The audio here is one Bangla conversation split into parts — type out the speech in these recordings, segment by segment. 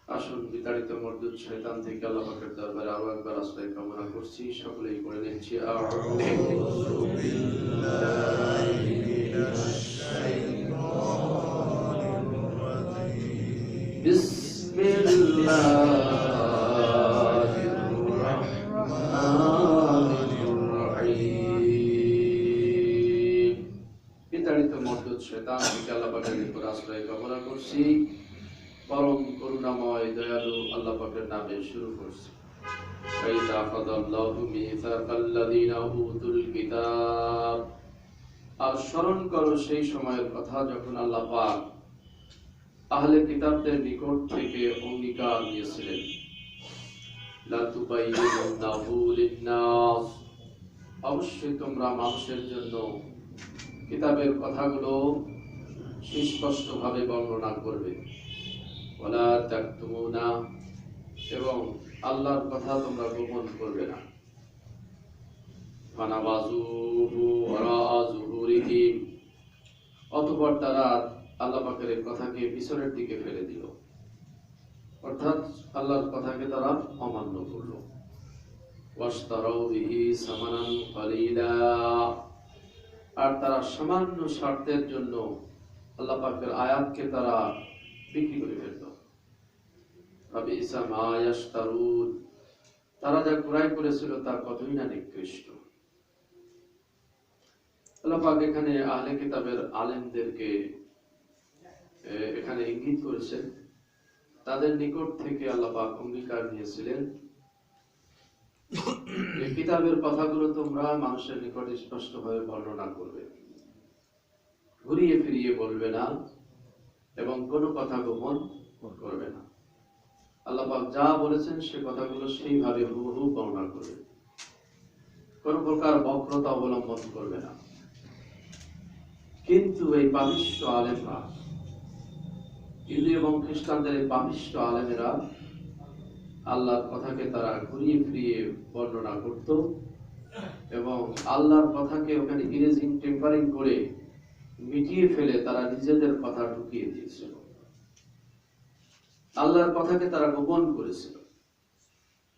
আসুন বিতাড়িত মরদুদ শয়তান থেকে আল্লাহ পাকের দরবারে আরো একবার আশ্রয় কামনা করছি। সকলেই করে নিচ্ছি আউযু বিল্লাহি মিনাশ শাইতানির রাজিম। বিসমিল্লাহির রাহমানির রাহিম। বিতাড়িত মরদুদ শয়তান থেকে আল্লাহ পাকের নিকট আশ্রয় কামনা করছি। পরম করুণাময় দয়ালু আল্লাহ পাকের নামে শুরু করছি। ফাইযা ফাদাল্লাহু মিসাকাল্লাযিনা উতুল কিতাব। আর স্মরণ করো সেই সময়ের কথা যখন আল্লাহ পাক আহলে কিতাবদের নিকট থেকে অঙ্গীকার নিয়েছিলেন, লা তুবাইয়িনুনাহু লিন-নাস, অবশ্যই তোমরা মানুষের জন্য কিতাবের কথাগুলো সুস্পষ্টভাবে বর্ণনা করবে। ওয়ালা তাকতুমুনা, এবং আল্লাহর কথা তোমরা গোপন করবে না। ফানাবাযুহু ওয়ারাআ যুহুরিহিম, অতঃপর তারা আল্লাহ পাকের কথাকে পিছনের দিকে ফেলে দিল, অর্থাৎ আল্লাহর কথাকে তারা অমান্য করল। ওয়াশতারাউ বিহি সামানান কালিলা, আর তারা সামান্য স্বার্থের জন্য আল্লাহ পাকের আয়াতকে তারা বিক্রি করে ফেলত। তারা যা ক্রয় করেছিল তা কতই না নিকৃষ্ট। আল্লাহ পাক এখানে আহলে কিতাবের আলেমদেরকে এখানে ইঙ্গিত করেছেন, তাদের নিকট থেকে আল্লাহ পাক অঙ্গীকার নিয়েছিলেন এই কিতাবের কথাগুলো তোমরা মানুষের নিকট স্পষ্টভাবে বর্ণনা করবে, ঘুরিয়ে ফিরিয়ে বলবে না এবং কোনো কথা গোপন করবে না। আল্লাহ পাক যা বলেছেন সে কথাগুলো সেইভাবে হুবহু বর্ণনা করবে, কোন প্রকার বক্রতা অবলম্বন করবে না। কিন্তু এই পাপিষ্ঠ আলেমরা, হিন্দু এবং খ্রিস্টানদের এই পাপিষ্ঠ আলেমেরা আল্লাহর কথাকে তারা ঘুরিয়ে ফিরিয়ে বর্ণনা করত এবং আল্লাহর কথাকে ওখানে ইরেজিং টেম্পারিং করে মিটিয়ে ফেলে তারা নিজেদের কথা ঢুকিয়ে দিয়েছিল। আল্লাহর কথাকে তারা গোপন করেছিল।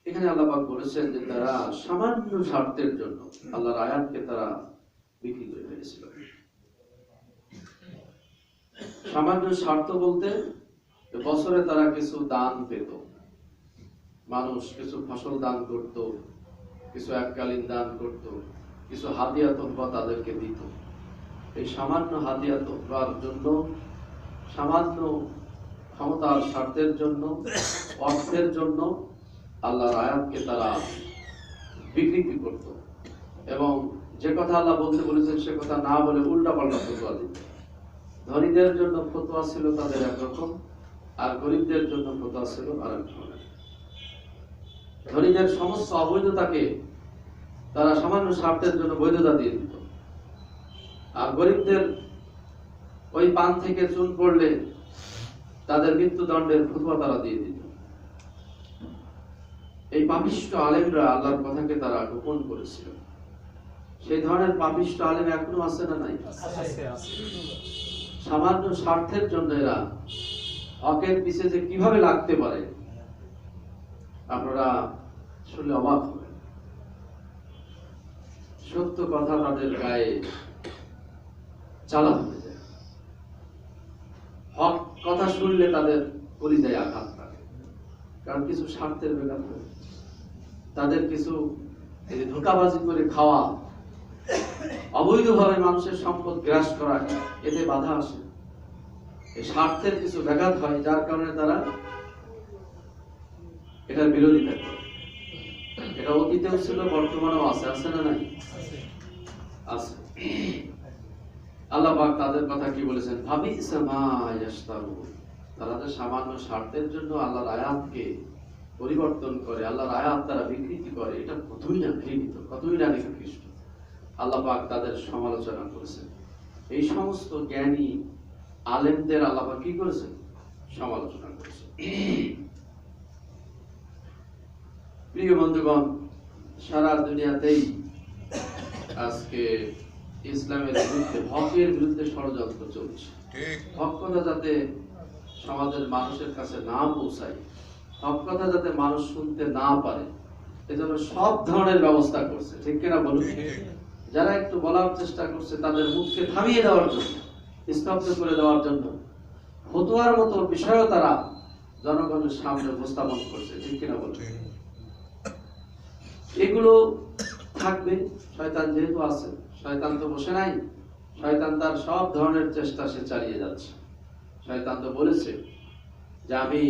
এখানে আল্লাহ পাক বলেছেন যে তারা সামান্য স্বার্থের জন্য আল্লাহর আয়াতকে তারা বিক্রি করে ফেলেছিল। সামান্য স্বার্থ বলতে বছরে তারা কিছু দান পেত, মানুষ কিছু ফসল দান করত, কিছু এককালীন দান করত, কিছু হাদিয়া তোহফা তাদেরকে দিত। এই সামান্য হাদিয়া তোহফার জন্য, সামান্য ক্ষমতার স্বার্থের জন্য, অর্থের জন্য আল্লাহর আয়াতকে তারা বিক্রি করত এবং যে কথা আল্লাহ বলতে বলেছেন সে কথা না বলে উল্টা পাল্টা ফতোয়া দিত। ধনীদের জন্য ফতোয়া ছিল তাদের একরকম, আর গরিবদের জন্য ফতোয়া ছিল আরেক ধরনের। ধনীদের সমস্ত অবৈধতাকে তারা সামান্য স্বার্থের জন্য বৈধতা দিয়ে দিত, আর গরিবদের ওই পান থেকে চুন পড়লে তাদের মৃত্যুদণ্ডের ফতোয়া তারা দিয়ে দিত। এই পাপিষ্ঠ আলেমরা আল্লাহর কথাকে তারা গোপন করেছিল। সেই ধরনের পাপিষ্ঠ আলেম এখনো আছে না নাই? সামান্য স্বার্থের জন্য এরা হকের পিছে যে কিভাবে লাগতে পারে আপনারা শুনলে অবাক হবেন। সত্য কথা তাদের গায়ে চালা হয়ে যায়, হক কথা শুনলে তাদের কলিজায় আঘাত লাগে, কারণ কিছু স্বার্থের ব্যাপার, তাদের কিছু ধোঁকাবাজি করে খাওয়া, অবৈধভাবে মানুষের সম্পদ গ্রাস করা, এতে বাধা আসে। এই স্বার্থের কিছু ব্যাঘাত হয়, যার কারণে তারা এটার বিরোধিতা করে। এটা অতীতেও ছিল, বর্তমানেও আছে, আছে না নাই? আছে। আল্লাহ পাক তাদের কথা কি বলেছেন? ফাবিসা মা ইয়াশতারুন, তারা যে সামান্য স্বার্থের জন্য আল্লাহর আয়াতকে পরিবর্তন করে, আল্লাহর আয়াত তারা বিকৃতি করে, এটা কতই না ঘৃণিত, কতই না নিকৃষ্ট। আল্লাহ পাক তাদের সমালোচনা করেছেন। এই সমস্ত জ্ঞানী আলেমদের আল্লাহ পাক কি করেছেন? সমালোচনা করেছেন। প্রিয় বন্ধুগণ, সারা দুনিয়াতেই আজকে ইসলামের বিরুদ্ধে, হকের বিরুদ্ধে ষড়যন্ত্র চলছে। হক কথা যাতে সমাজের মানুষের কাছে না পৌঁছায়, হক কথা যাতে মানুষ শুনতে না পারে, এজন্য সব ধরনের ব্যবস্থা করছে। ঠিক কিনা বলুন? যারা একটু বলার চেষ্টা করছে তাদের মুখকে থামিয়ে দেওয়ার জন্য, স্তব্ধ করে দেওয়ার জন্য ফতোয়ার মতো বিষয়ও তারা জনগণের সামনে উপস্থাপন করছে। ঠিক কিনা বলুন? এগুলো থাকবে। শয়তান যেহেতু আছে, শয়তান তো বসে নাই, শয়তান তার সব ধরনের চেষ্টা সে চালিয়ে যাচ্ছে। শয়তান তো বলেছে যে আমি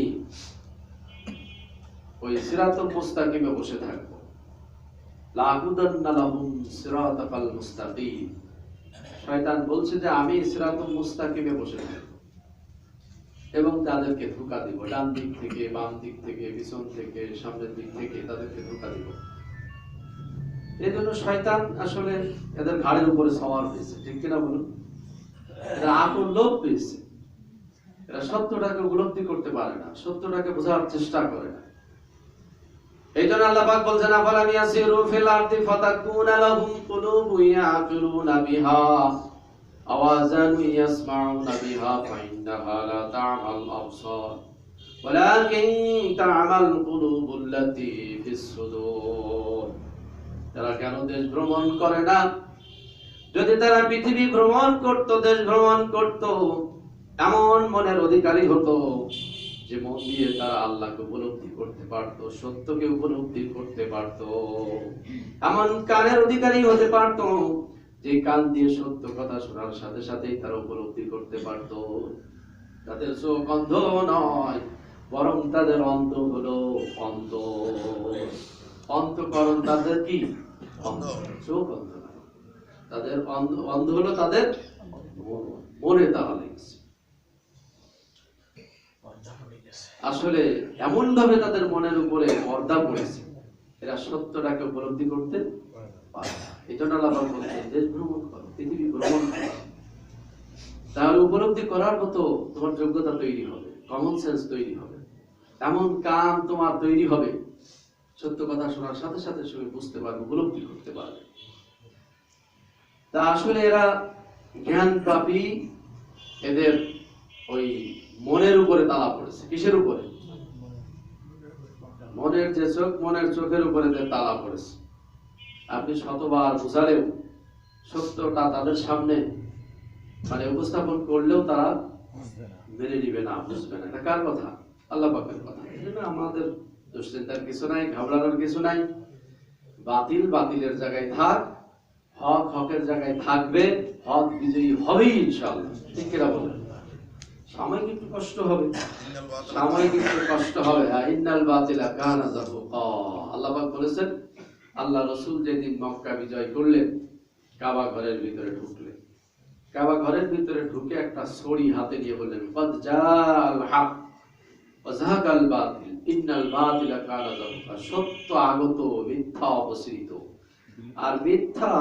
ওই সিরাতুল মুস্তাকিমে বসে থাকবো, লাহুদান্না লাহুম সিরাতাকাল মুস্তাকিম। শয়তান বলছে যে আমি সিরাতুল মুস্তাকিমে বসে থাকবো এবং তাদেরকে ধোঁকা দিব, ডান দিক থেকে, বাম দিক থেকে, পিছন থেকে, সামনের দিক থেকে তাদেরকে ধোঁকা দিব। এই জন্য শয়তান আসলে এদের ঘাড়ের উপরে সওয়ার হয়েছে। ঠিক কিনা বলুন? এরা আকল লোভ পেয়েছে। এরা সত্যটাকে উপলব্ধি করতে পারে না, সত্যটাকে বোঝার চেষ্টা করে না। এই জন্য আল্লাহ পাক বলছেন, আফালাম ইয়াসিরু ফিল আরদি ফাতাকুনা লাহুম কুলুবুন ইয়াকিলুনা বিহা আও আযানুন ইয়াসমাউনা বিহা ফাইন্নাহা লা তা'মাল আবসার ওয়ালাকিন তা'মাল কুলুবুল্লাতী ফিস সুদূর। তারা কেন দেশ ভ্রমণ করে না? যদি তারা পৃথিবী ভ্রমণ করত, দেশ ভ্রমণ করত, এমন মনের অধিকারী হতো যে মন দিয়ে তারা আল্লাহকে উপলব্ধি করতে পারত, সত্যকে উপলব্ধি করতে পারত। এমন কানের অধিকারী হতে পারত যে কান দিয়ে সত্য কথা শোনার সাথে সাথেই তারা উপলব্ধি করতে পারত। তাদের চোখ অন্ধ নয়, বরং তাদের অন্ধ হলো অন্ধ। অন্তঃকরণ তাদের কি? অন্ধ। চোখ অন্ধ নয়, তাদের অন্ধ হলো তাদের মনে। তাহলে আসলে এমন ভাবে তাদের মনের উপরে পর্দা পড়েছে, এরা সত্যটাকে উপলব্ধি করতে পারে না। এই জন্য আল্লাহ বলছেন, দেশ ভ্রমণ করো, পৃথিবী ভ্রমণ করো, তাহলে উপলব্ধি করার মতো তোমার যোগ্যতা তৈরি হবে, কমন সেন্স তৈরি হবে, এমন কান তোমার তৈরি হবে, সত্য কথা শোনার সাথে সাথে তুমি বুঝতে পারবে, উপলব্ধি করতে পারবে। তা আসলে এরা জ্ঞান পাপী, এদের ওই মনের উপরে তালা পড়েছে। কিসের উপরে? মনের যে চোখ, মনের চোখের উপরে তালা পড়েছে। আপনি শতবার বুঝালেও, সত্যটা তাদের সামনে মানে উপস্থাপন করলেও তারা মেনে নিবে না, বুঝবে না। এটা কার কথা? আল্লাহ পাকের কথা। এই জন্য আমাদের দুশ্চিন্তার কিছু নাই, ঘাবড়ানোর কিছু নাই। বাতিল বাতিলের জায়গায় থাক, হক হকের জায়গায় থাকবে, হক বিজয়ী হবেই ইনশাআল্লাহ। ঠিক কিনা বলেন? সাময়িক একটু কষ্ট হবে, সাময়িক একটু কষ্ট হবে। ইন্নাল বাতিলা কানা যাহুকা। আল্লাহ পাক বলেছেন, আল্লাহ রাসূল যেদিন মক্কা বিজয় করলেন, কাবা ঘরের ভিতরে ঢুকলেন, কাবা ঘরের ভিতরে ঢুকে একটা ছড়ি হাতে নিয়ে বললেন, কদ জাল হক ওয়া যাহাকাল বাতিল ইন্নাল বাতিলা কানা যাহুকা। সত্য আগত, মিথ্যা অপসৃত। আর মিথ্যা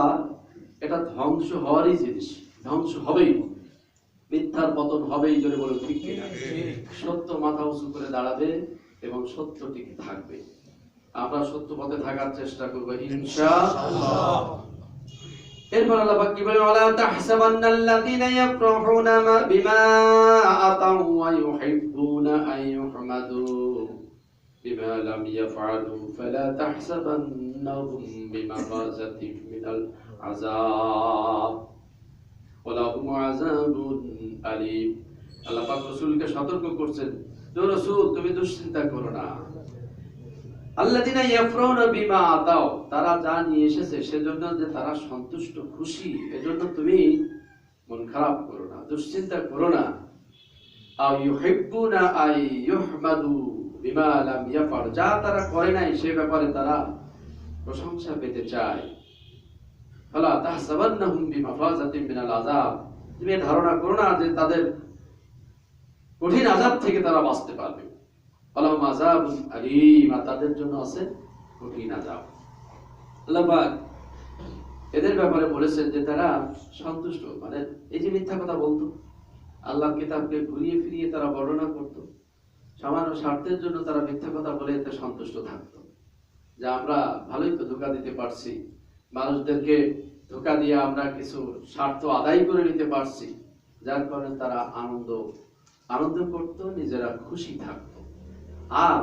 এটা ধ্বংস হওয়ারই জিনিস, ধ্বংস হবেই, মিথ্যার পতন হবেই। জোরে বলো ঠিক কিনা? সত্য মাথা উঁচু করে দাঁড়াবে এবং সত্য টিকে থাকবে। আমরা সত্য পথে থাকার চেষ্টা করব ইনশাআল্লাহ। এরপর আল্লাহ পাক কি বলেন, ওয়ালা তাহসাবান্নাল্লাযীনা ইয়াফরাহুনা বিমা আতাউ ওয়া ইউহিব্বুনা আন ইউহমাদু বিমা লাম ইয়াফআলু ফালা তাহসাবান্নাহুম বিমাফাযাতিন মিনাল আযাব ওয়ালাহুম আযাবুন আলীম। আল্লাহ পাক রাসূলকে সতর্ক করছেন, যে রাসূল তুমি দুশ্চিন্তা করো না। আল্লাযীনা ইয়াফরাহুনা বিমা আতাউ, তারা যা নিয়ে এসেছে সেজন্য যে তারা সন্তুষ্ট খুশি, এজন্য তুমি মন খারাপ করো না, দুশ্চিন্তা করো না। আও ইউহিব্বুনা আই ইউহমাদু বিমা লাম ইয়াফআল, যা তারা করে নাই সে ব্যাপারে তারা প্রশংসা পেতে চায়। ফালা তাহসাবান্নাহুম বিমাফাযাতিন মিনাল আযাব, তুমি ধারণা করো না যে তাদের কঠিন আযাব থেকে তারা বাঁচতে পারবে। ওয়ালাহুম আযাবুন আলীম, তাদের জন্য আছে কঠিন আযাব। আল্লাহ পাক এদের ব্যাপারে বলেছেন যে তারা সন্তুষ্ট, মানে এই যে মিথ্যা কথা বলতো, আল্লাহর কিতাবকে ঘুরিয়ে ফিরিয়ে তারা বর্ণনা করত, সামান্য স্বার্থের জন্য তারা মিথ্যা কথা বলে এতে সন্তুষ্ট থাকতো, যে আমরা ভালোই তো ধোঁকা দিতে পারছি, মানুষদেরকে ধোঁকা দিয়ে আমরা কিছু স্বার্থ আদায় করে নিতে পারছি, যার কারণে তারা আনন্দ আনন্দ করত, নিজেরা খুশি থাকত। আর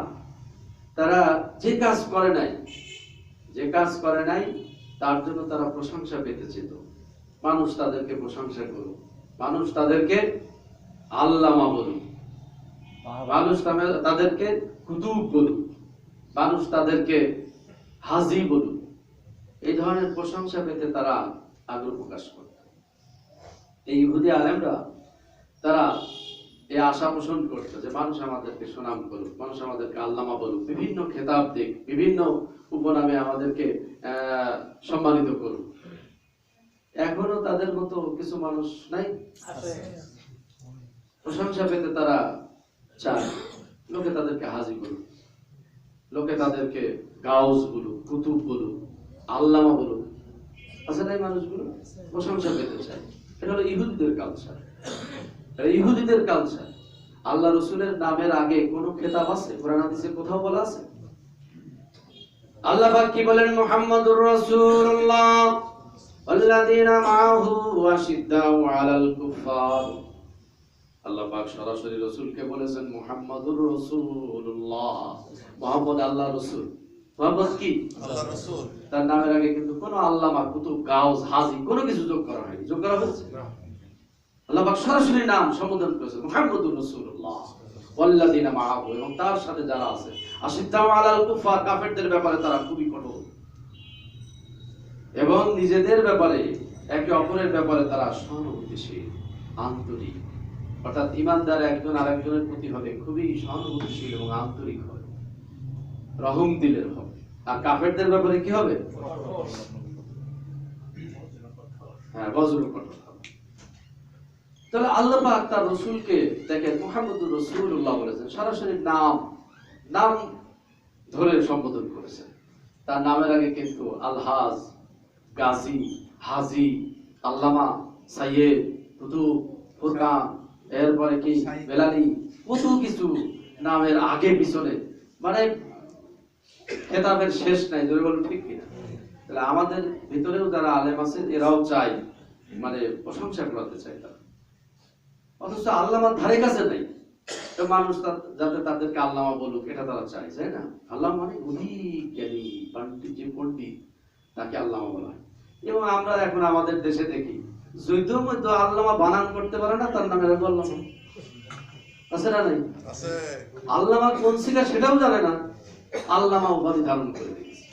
তারা যে কাজ করে নাই তার জন্য তারা প্রশংসা পেতে চেত। মানুষ তাদেরকে প্রশংসা করুক, মানুষ তাদেরকে আল্লামা বলুক, মানুষ তাদেরকে কুতুব বলুক, মানুষ তাদেরকে হাজি বলুক, এই ধরনের প্রশংসা পেতে তারা আগ্রহ প্রকাশ করত। এই ইহুদি আলেমরা তারা এই আশা পোষণ করতো যে মানুষ আমাদেরকে সুনাম করুক, মানুষ আমাদেরকে আল্লামা বলুক, বিভিন্ন খেতাব দিক, বিভিন্ন উপনামে আমাদেরকে সম্মানিত করুক। এখনো তাদের মতো কিছু মানুষ নাই, প্রশংসা পেতে তারা চায়। লোকে তাদেরকে হাজি বলুক, লোকে তাদেরকে গাউস বলুক, কুতুব বলুক, আল্লামা বলুক। আছে নাই মানুষগুলো প্রশংসা পেতে চায়। এটা হলো ইহুদিদের কালচার, ইহুদিদের কালচার। আল্লাহ রসুলের নামের আগে কোন খেতাব আছে কোরআন হাদিসে কোথাও বলা আছে? আল্লাহ পাক কি বলেন? মুহাম্মাদুর রাসূলুল্লাহ ওয়াল্লাযীনা মাআহু আশিদ্দাউ আলাল কুফার। আল্লাহ পাক সরাসরি রাসূলকে বলেছেন মুহাম্মাদুর রাসূলুল্লাহ, মুহাম্মদ আল্লাহ রাসূল। মুহাম্মদ কি? আল্লাহ রাসূল। তার নামের আগে কিন্তু কোনো আল্লামা, কুতুব, গাউস, হাজি কোনো কিছু যোগ করা হয়নি। যোগ করা হয়েছে না। আল্লাহ পাক সরাসরি নাম সম্বোধন করেছেন মুহাম্মাদুর রাসূলুল্লাহ ওয়াল্লাযীনা মাআহু, এবং তার সাথে যারা আছে। আশিদ্দাউ আলাল কুফার, কাফেরদের ব্যাপারে তারা খুবই কঠোর, এবং নিজেদের ব্যাপারে, একে অপরের ব্যাপারে তারা সহানুভূতিশীল, আন্তরিক। অর্থাৎ ঈমানদার একজন আরেকজনের প্রতি হবে খুবই সহানুভূতিশীল এবং আন্তরিক হবে, রহম দিলের হবে। আর কাফেরদের ব্যাপারে কি হবে? হ্যাঁ, বজ্র কঠোর হবে। তাহলে আল্লাহ পাক তার রাসূলকে দেখেন মুহাম্মদুর রাসূলুল্লাহ বলেছেন, সরাসরি নাম ধরে সম্বোধন করেছেন। তার নামের আগে কিন্তু আলহাজ, গাজী, হাজি, আল্লামা, সাইয়েদ, কুতুব, ফুরকান, এরপরে কি বেলালি, কত কিছু নামের আগে পিছনে, মানে খেতাবের শেষ নাই। জোরে বলুন ঠিক কিনা? তাহলে আমাদের ভিতরেও যারা আলেম আছে এরাও চায়, মানে প্রশংসা করাতে চায় তারা, অথচ আল্লামার ধারে কাছে নাই। তো মানুষ যাতে তাদেরকে আল্লামা বলুক এটা তারা চায়, তাই না? আল্লামা মানে অধিক জ্ঞানী, পণ্ডিত, যে পণ্ডিত তাকে আল্লামা বলা হয়। এবং আমরা এখন আমাদের দেশে দেখি যদিও মধ্যে আল্লামা বানান করতে পারে না, তার নামে আল্লামা আছে না নাই? আল্লামা কোন শিখা সেটাও জানে না, আল্লামা উপাধি ধারণ করে দিয়েছে।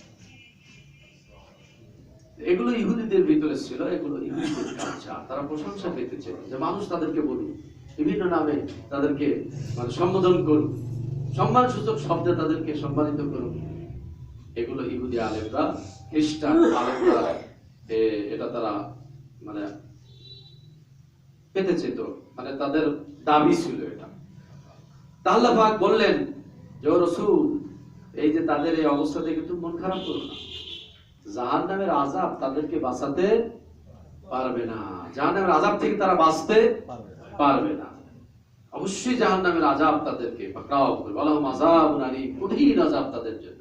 এগুলো ইহুদিদের ভিতরে ছিল, এগুলো ইহুদিদের কালচার। তারা প্রশংসা পেতে ছিল যে মানুষ তাদেরকে বলুক, বিভিন্ন নামে তাদেরকে মানে সম্বোধন করুক, সম্মানসূচক শব্দে তাদেরকে সম্মানিত করুক। এগুলো ইহুদি আলেমরা, খ্রিস্টান আলেমরা এটা তারা মানে পেতে চেত, মানে তাদের দাবি ছিল এটা। আল্লাহ পাক বললেন যে ও রাসূল, এই যে তাদের এই অবস্থা দেখে তুমি মন খারাপ করো না। জাহান্নামের আযাব তাদেরকে বাঁচাতে পারবে না, জাহান্নামের আযাব থেকে তারা বাঁচতে পারবে না। অবশ্যই জাহান্নামের আযাব তাদেরকে পাকড়াও করবে, আলাহুম আযাবুন আলীম, কঠিন আযাব তাদের জন্য।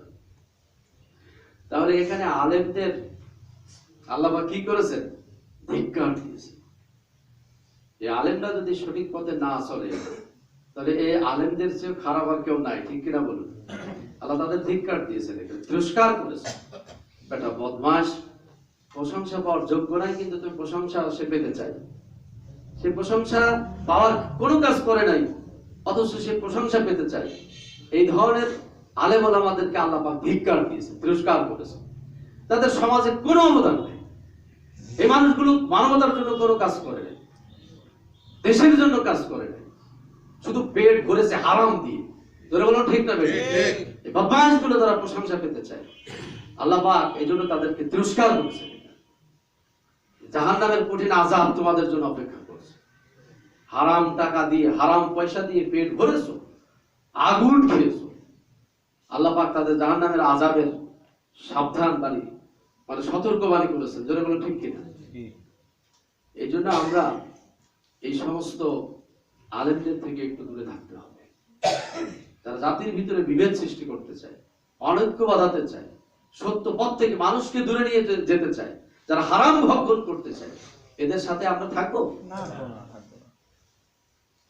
তাহলে এখানে আলেমদের আল্লাহ পাক কি করেছেন? ধিক্কার দিয়েছেন। এই আলেমরা যদি সঠিক পথে না চলে, তাহলে এই আলেমদের চেয়ে খারাপ আর কেউ নাই, ঠিক কিনা বলুন? আল্লাহ তাদের ধিক্কার দিয়েছেন, তিরস্কার করেছেন। বেটা বদমাশ, প্রশংসা পাওয়ার যোগ্য নাই, কিন্তু তুমি প্রশংসা সে পেতে চাই। সে প্রশংসা পাওয়ার কোনো কাজ করে নাই, অথচ সে প্রশংসা পেতে চায়। এই ধরনের আলেম ওলামাদেরকে আল্লাহ পাক ধিক্কার দিয়েছে, তিরস্কার করেছে। তাদের সমাজে কোনো অবদান নেই। এই মানুষগুলো মানবতার জন্য কোনো কাজ করে নাই, দেশের জন্য কাজ করে নাই, শুধু পেট ভরেছে হারাম দিয়ে। ধরে বলো ঠিক না বেঠিক? এই বদমাশগুলো তারা প্রশংসা পেতে চায়। আল্লাহ পাক এই জন্য তাদেরকে তিরস্কার করেছে। জাহান্নামের কঠিন আযাব তোমাদের জন্য অপেক্ষা করছে। হারাম টাকা দিয়ে, হারাম পয়সা দিয়ে পেট ভরেছো, আগুন খেয়েছো। আল্লাহ পাক তাদের জাহান্নামের আযাবের সাবধান বাণী, মানে সতর্ক বাণী করেছেন। জোরে বলো ঠিক কিনা? এই জন্য আমরা এই সমস্ত আলেমদের থেকে একটু দূরে থাকতে হবে। তারা জাতির ভিতরে বিভেদ সৃষ্টি করতে চায়, অনৈক্য বাঁধাতে চায়, সত্য পথ থেকে মানুষকে দূরে নিয়ে যেতে চায়, যারা হারাম ভক্ষণ করতে চায়, এদের সাথে আমরা থাকবো না।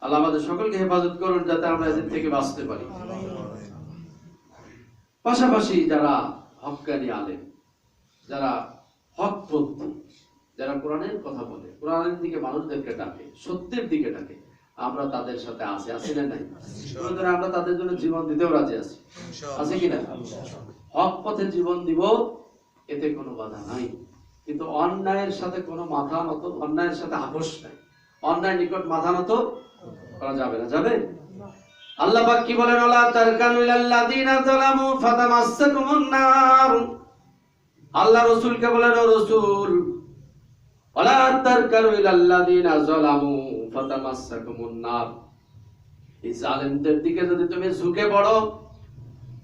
আল্লাহ আমাদের সকলকে হেফাজত করুন যাতে আমরা এদের থেকে বাঁচতে পারি। পাশাপাশি যারা হক্কানি আলেম, যারা হকপন্থী, যারা কোরআনের কথা বলে, কোরআনের দিকে মানুষদেরকে ডাকে, সত্যের দিকে ডাকে, আমরা তাদের সাথে আছি না নাই? আমরা তাদের জন্য জীবন দিতেও রাজি আছি, আছে কিনা? হক পথে জীবন দিব, এতে কোনো বাধা নাই। কিন্তু অন্যায়ের সাথে কোনো মাথা নত, অন্যায়ের সাথে আপোষ নাই, অন্যায় নিকট মাথা নত করা যাবে না। যাবে? আল্লাহ পাক কি বলেন? ওয়ালা তারকানু ইলাল্লাযিনা যালামু ফাতামাসসাকুমুন নার। আল্লাহ রাসূলকে বলেন, ও রাসূল, ওয়ালা তারকানু ইলাল্লাযিনা যালামু ফাতামাসসাকুমুন নার। এই জালেমদের দিকে যদি তুমি ঝুঁকে পড়ো,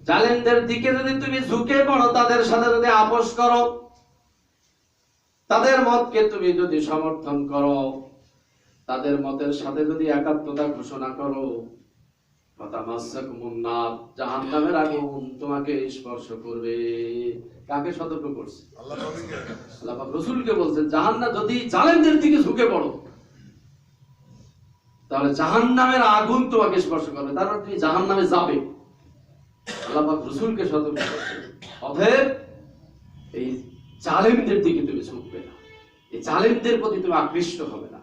জালেমদের দিকে যদি তুমি ঝুঁকে পড়ো, তাদের সাথে যদি আপোষ করো, তাদের মতকে তুমি যদি সমর্থন করো, তাদের মতের সাথে যদি একাত্মতা ঘোষণা করো, ফাতামাসসাকুমুন নার, জাহান্নামের আগুন তোমাকে স্পর্শ করবে। কাকে সতর্ক করছে? আল্লাহ পাক রাসূলকে বলছেন, জাহান্নাম, যদি জালেমদের দিকে ঝুঁকে পড়ো তাহলে জাহান্নামের আগুন তোমাকে স্পর্শ করবে, তার মানে তুমি জাহান্নামে যাবে। আল্লাহ পাক রাসূলকে সতর্ক করছেন। অতএব এই জালেমদের দিকে তুমি ঝুঁকবে না, এই জালেমদের প্রতি তুমি আকৃষ্ট হবে না,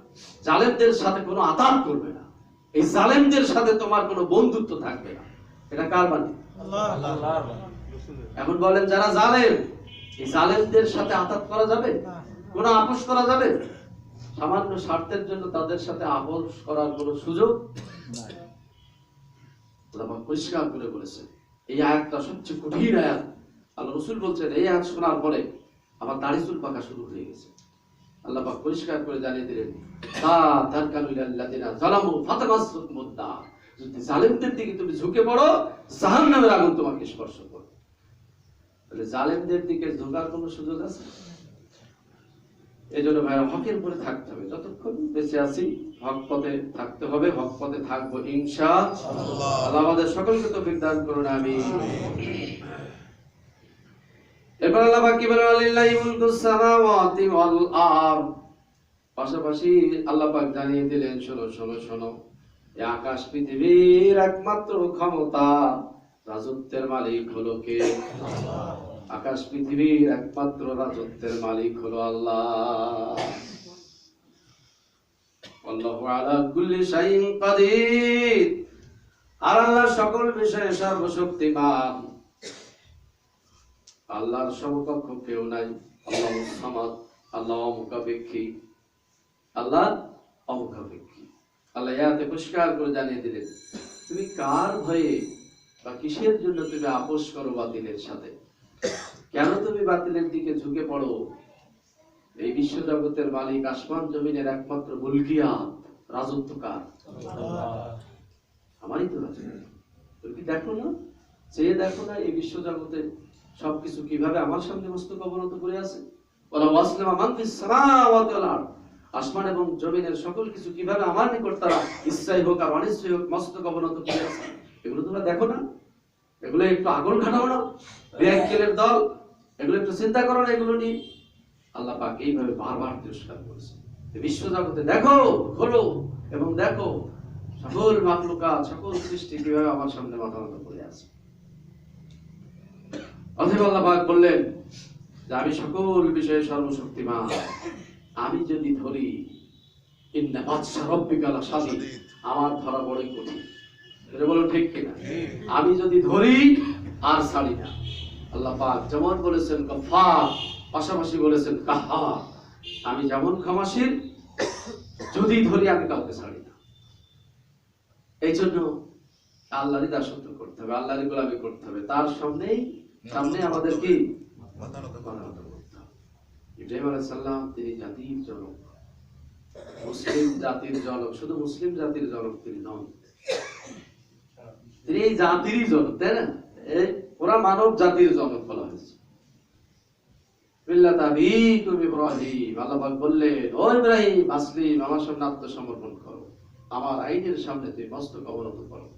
জালেমদের সাথে কোনো আতাত করবে না, এই জালেমদের সাথে তোমার কোনো বন্ধুত্ব থাকবে না। এটা কার বাণী? আল্লাহর বাণী। এখন বলেন, যারা জালেম, এই জালেমদের সাথে আতাত করা যাবে? কোনো আপোষ করা যাবে? সামান্য স্বার্থের জন্য তাদের সাথে আপোষ করার কোনো সুযোগ নাই। আল্লাহ পাক পরিষ্কার করে বলেছেন। এই আয়াতটা সবচেয়ে কঠিন আয়াত। আল্লাহ রাসূল বলছেন, এই আয়াত শোনার পরে আমার দাড়ি চুল পাকা শুরু হয়ে গেছে। আল্লাহ পাক পরিষ্কার করে জানিয়ে দিলেন, তা তারকানু ইলাল্লাযিনা যালামু ফাতামাসসাকুমুন নার। যদি জালেমদের দিকে তুমি ঝুঁকে পড়ো, জাহান্নামের আগুন তোমাকে স্পর্শ করবে। তাহলে জালেমদের দিকে ঝুঁকার কোনো সুযোগ আছে? এজন্য ভাইরা, হকের উপরে থাকতে হবে। যতক্ষণ বেঁচে আছি হক পথে থাকতে হবে, হক পথে থাকবো ইনশাআল্লাহ। আল্লাহ আমাদের সকলকে তৌফিক দান করুন, আমিন। এরপর আল্লাহ পাক কি বলেন? লিল্লাহি মুলকুস সামাওয়াতি ওয়াল আরদ। পাশাপাশি আল্লাহ পাক জানিয়ে দিলেন, শোনো শোনো শোনো, এই আকাশ পৃথিবীর একমাত্র ক্ষমতা, রাজত্বের মালিক হলো কে? আকাশ পৃথিবীর একমাত্র রাজত্বের মালিক হলো আল্লাহ। আল্লাহু আলা কুল্লি শাইইন কাদির। আর আল্লাহ সকল বিষয়ে সর্বশক্তিমান। আল্লাহর সমকক্ষ কেউ নাই। আল্লাহুস সামাদ, আল্লাহ অমুখাপেক্ষী, আল্লাহ অমুখাপেক্ষী। আল্লাহ ইয়াতে পরিষ্কার করে জানিয়ে দিলেন, তুমি কার ভয়ে বা কিসের জন্য তুমি আপোষ করো বাতিলের সাথে? কেন তুমি বাতিলের দিকে ঝুঁকে পড়ো? এই বিশ্ব জগতের মালিক, আসমান জমিনের একমাত্র মুলকিয়াত, রাজত্ব কার? আমারই তো রাজত্ব। তুমি কি দেখো না, চেয়ে দেখো না এই বিশ্ব জগতে সবকিছু কিভাবে আমার সামনে মস্তক অবনত করে আছে? ওয়ালা ওয়াসলামা মান ফিস সামাওয়াতি ওয়াল আরদ। আসমান এবং জমিনের সকল কিছু কিভাবে আমার নিকট তারা ইচ্ছাই হোক আর অনিচ্ছাই হোক মস্তক অবনত করে আছে। এগুলো তোমরা দেখো না? এগুলো একটু আগুন ঘাটাও না? ব্যাংকের দল, এগুলো একটু চিন্তা করো না এগুলো নিয়ে? আল্লাহ পাক এইভাবে বারবার তিরস্কার করেছে। বিশ্ব জগতে দেখো, খোলো এবং দেখো সকল মাখলুকাত, সকল সৃষ্টি কিভাবে আমার সামনে মাথা নত করে আছে। অতএব আল্লাহ পাক বললেন যে আমি সকল বিষয়ে সর্বশক্তিমান। আমি যদি ধরি, ইন্না বাতশা রাব্বিকা লাশাদীদ, আমার ধরা বড়ই কঠিন। এটা বলো ঠিক কিনা? আমি যদি ধরি আর ছাড়ি না। আল্লাহ পাক যেমন বলেছেন গফফার, পাশাপাশি বলেছেন কাহ্হার। আমি যেমন ক্ষমাশীল, যদি ধরি আমি কাউকে ছাড়ি না। এই জন্য আল্লাহরই দাসত্ব করতে হবে, আল্লাহরই গোলামি করতে হবে। তার সামনে আমাদের কি মাথা নত করতে হবে। ইব্রাহিম আলাইহিস সালাম, তিনি জাতির জনক, মুসলিম জাতির জনক। শুধু মুসলিম জাতির জনক তিনি নন, তিনি এই জাতিরই জনক, তাই না? ওরা মানব জাতির জনক বলা হয়েছে। মিল্লাতা আবিকুম ইব্রাহিম। আল্লাহ পাক বললেন, ও ইব্রাহিম, আসলিম, আমার সামনে আত্মসমর্পণ করো, আমার আইনের সামনে তুমি মস্তক অবনত করো।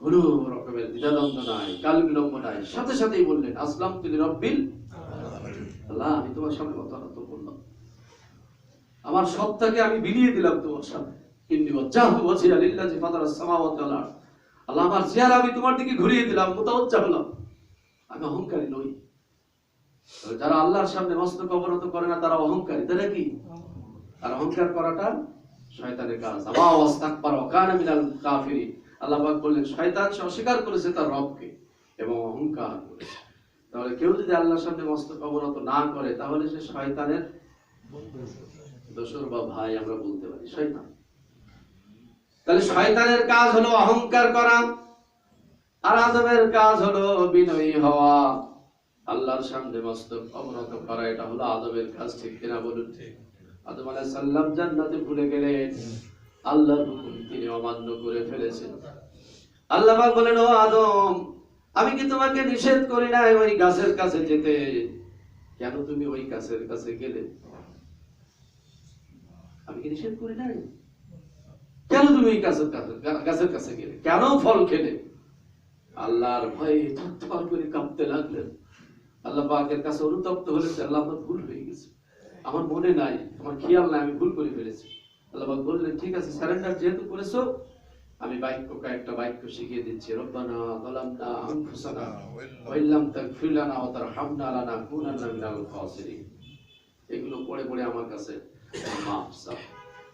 কোনো রকমের দ্বিধাদ্বন্দ্ব নাই, কাল বিলম্ব নাই, সাথে সাথেই বললেন আসলামতু লিরাব্বিল আলামিন। আল্লাহ, আমি তোমার সামনে মাথা নত করলাম, আমার সবটাকে আমি বিলিয়ে দিলাম তোমার সামনে। ইন্নী ওয়াজ্জাহতু ওয়াজহিয়া লিল্লাযী ফাতারাস সামাওয়াতি ওয়াল আরদ, আল্লাহ আমার চেহারা আমি তোমার দিকে ঘুরিয়ে দিলাম, মুতাওয়াজ্জিহ হলাম, আমি অহংকারী নই। যারা আল্লাহর সামনে মস্তক অবনত করে না তারা অহংকারী, তাই নাকি? আর অহংকার করাটা শয়তানের কাজ। আবা ওয়াস্তাকবারা ওয়া কানা মিনাল কাফিরিন, আল্লাহ পাক বললেন শয়তান অস্বীকার করেছে তার রবকে এবং অহংকার করেছে। তাহলে কেউ যদি আল্লাহর সামনে মস্তক অবনত না করে তাহলে সে শয়তানের দোসর বা ভাই আমরা বলতে পারি, শয়তান। তাহলে শয়তানের কাজ হলো অহংকার করা, আর আদমের কাজ হলো বিনয়ী হওয়া, আল্লাহর সামনে মস্তক অবনত করা। এটা হলো আদমের কাজ, ঠিক কিনা বলুন? আদম আলাইহিস সালাম জান্নাতে ভুলে গেলেন, আল্লাহর হুকুম তিনি অমান্য করে ফেলেছেন। আল্লাহ পাক বলেন, ও আদম, আমি কি তোমাকে নিষেধ করি নাই ওই গাছের কাছে যেতে? কেন তুমি ওই গাছের কাছে গেলে? আমি কি নিষেধ করি নাই? কেন তুমি ওই গাছের কাছে গেলে? কেন ফল খেলে? আল্লাহর ভয়ে থরথর করে কাঁপতে লাগলেন। আল্লাহ পাকের কাছে অনুতপ্ত হলেন, আল্লাহ আমার ভুল হয়ে গেছে, আমার মনে নাই, আমার খেয়াল নাই, আমি ভুল করে ফেলেছি। আল্লাহ পাক বললেন, ঠিক আছে, সারেন্ডার যেহেতু করেছো, আমি কয়েকটা বাক্য শিখিয়ে দিচ্ছি। রব্বানা যালামনা আনফুসানা ওয়া ইল্লাম তাগফির লানা ওয়া তারহামনা লানাকুনান্না মিনাল খাসিরিন। এগুলো পড়ে পড়ে আমার কাছে মাফ চাও।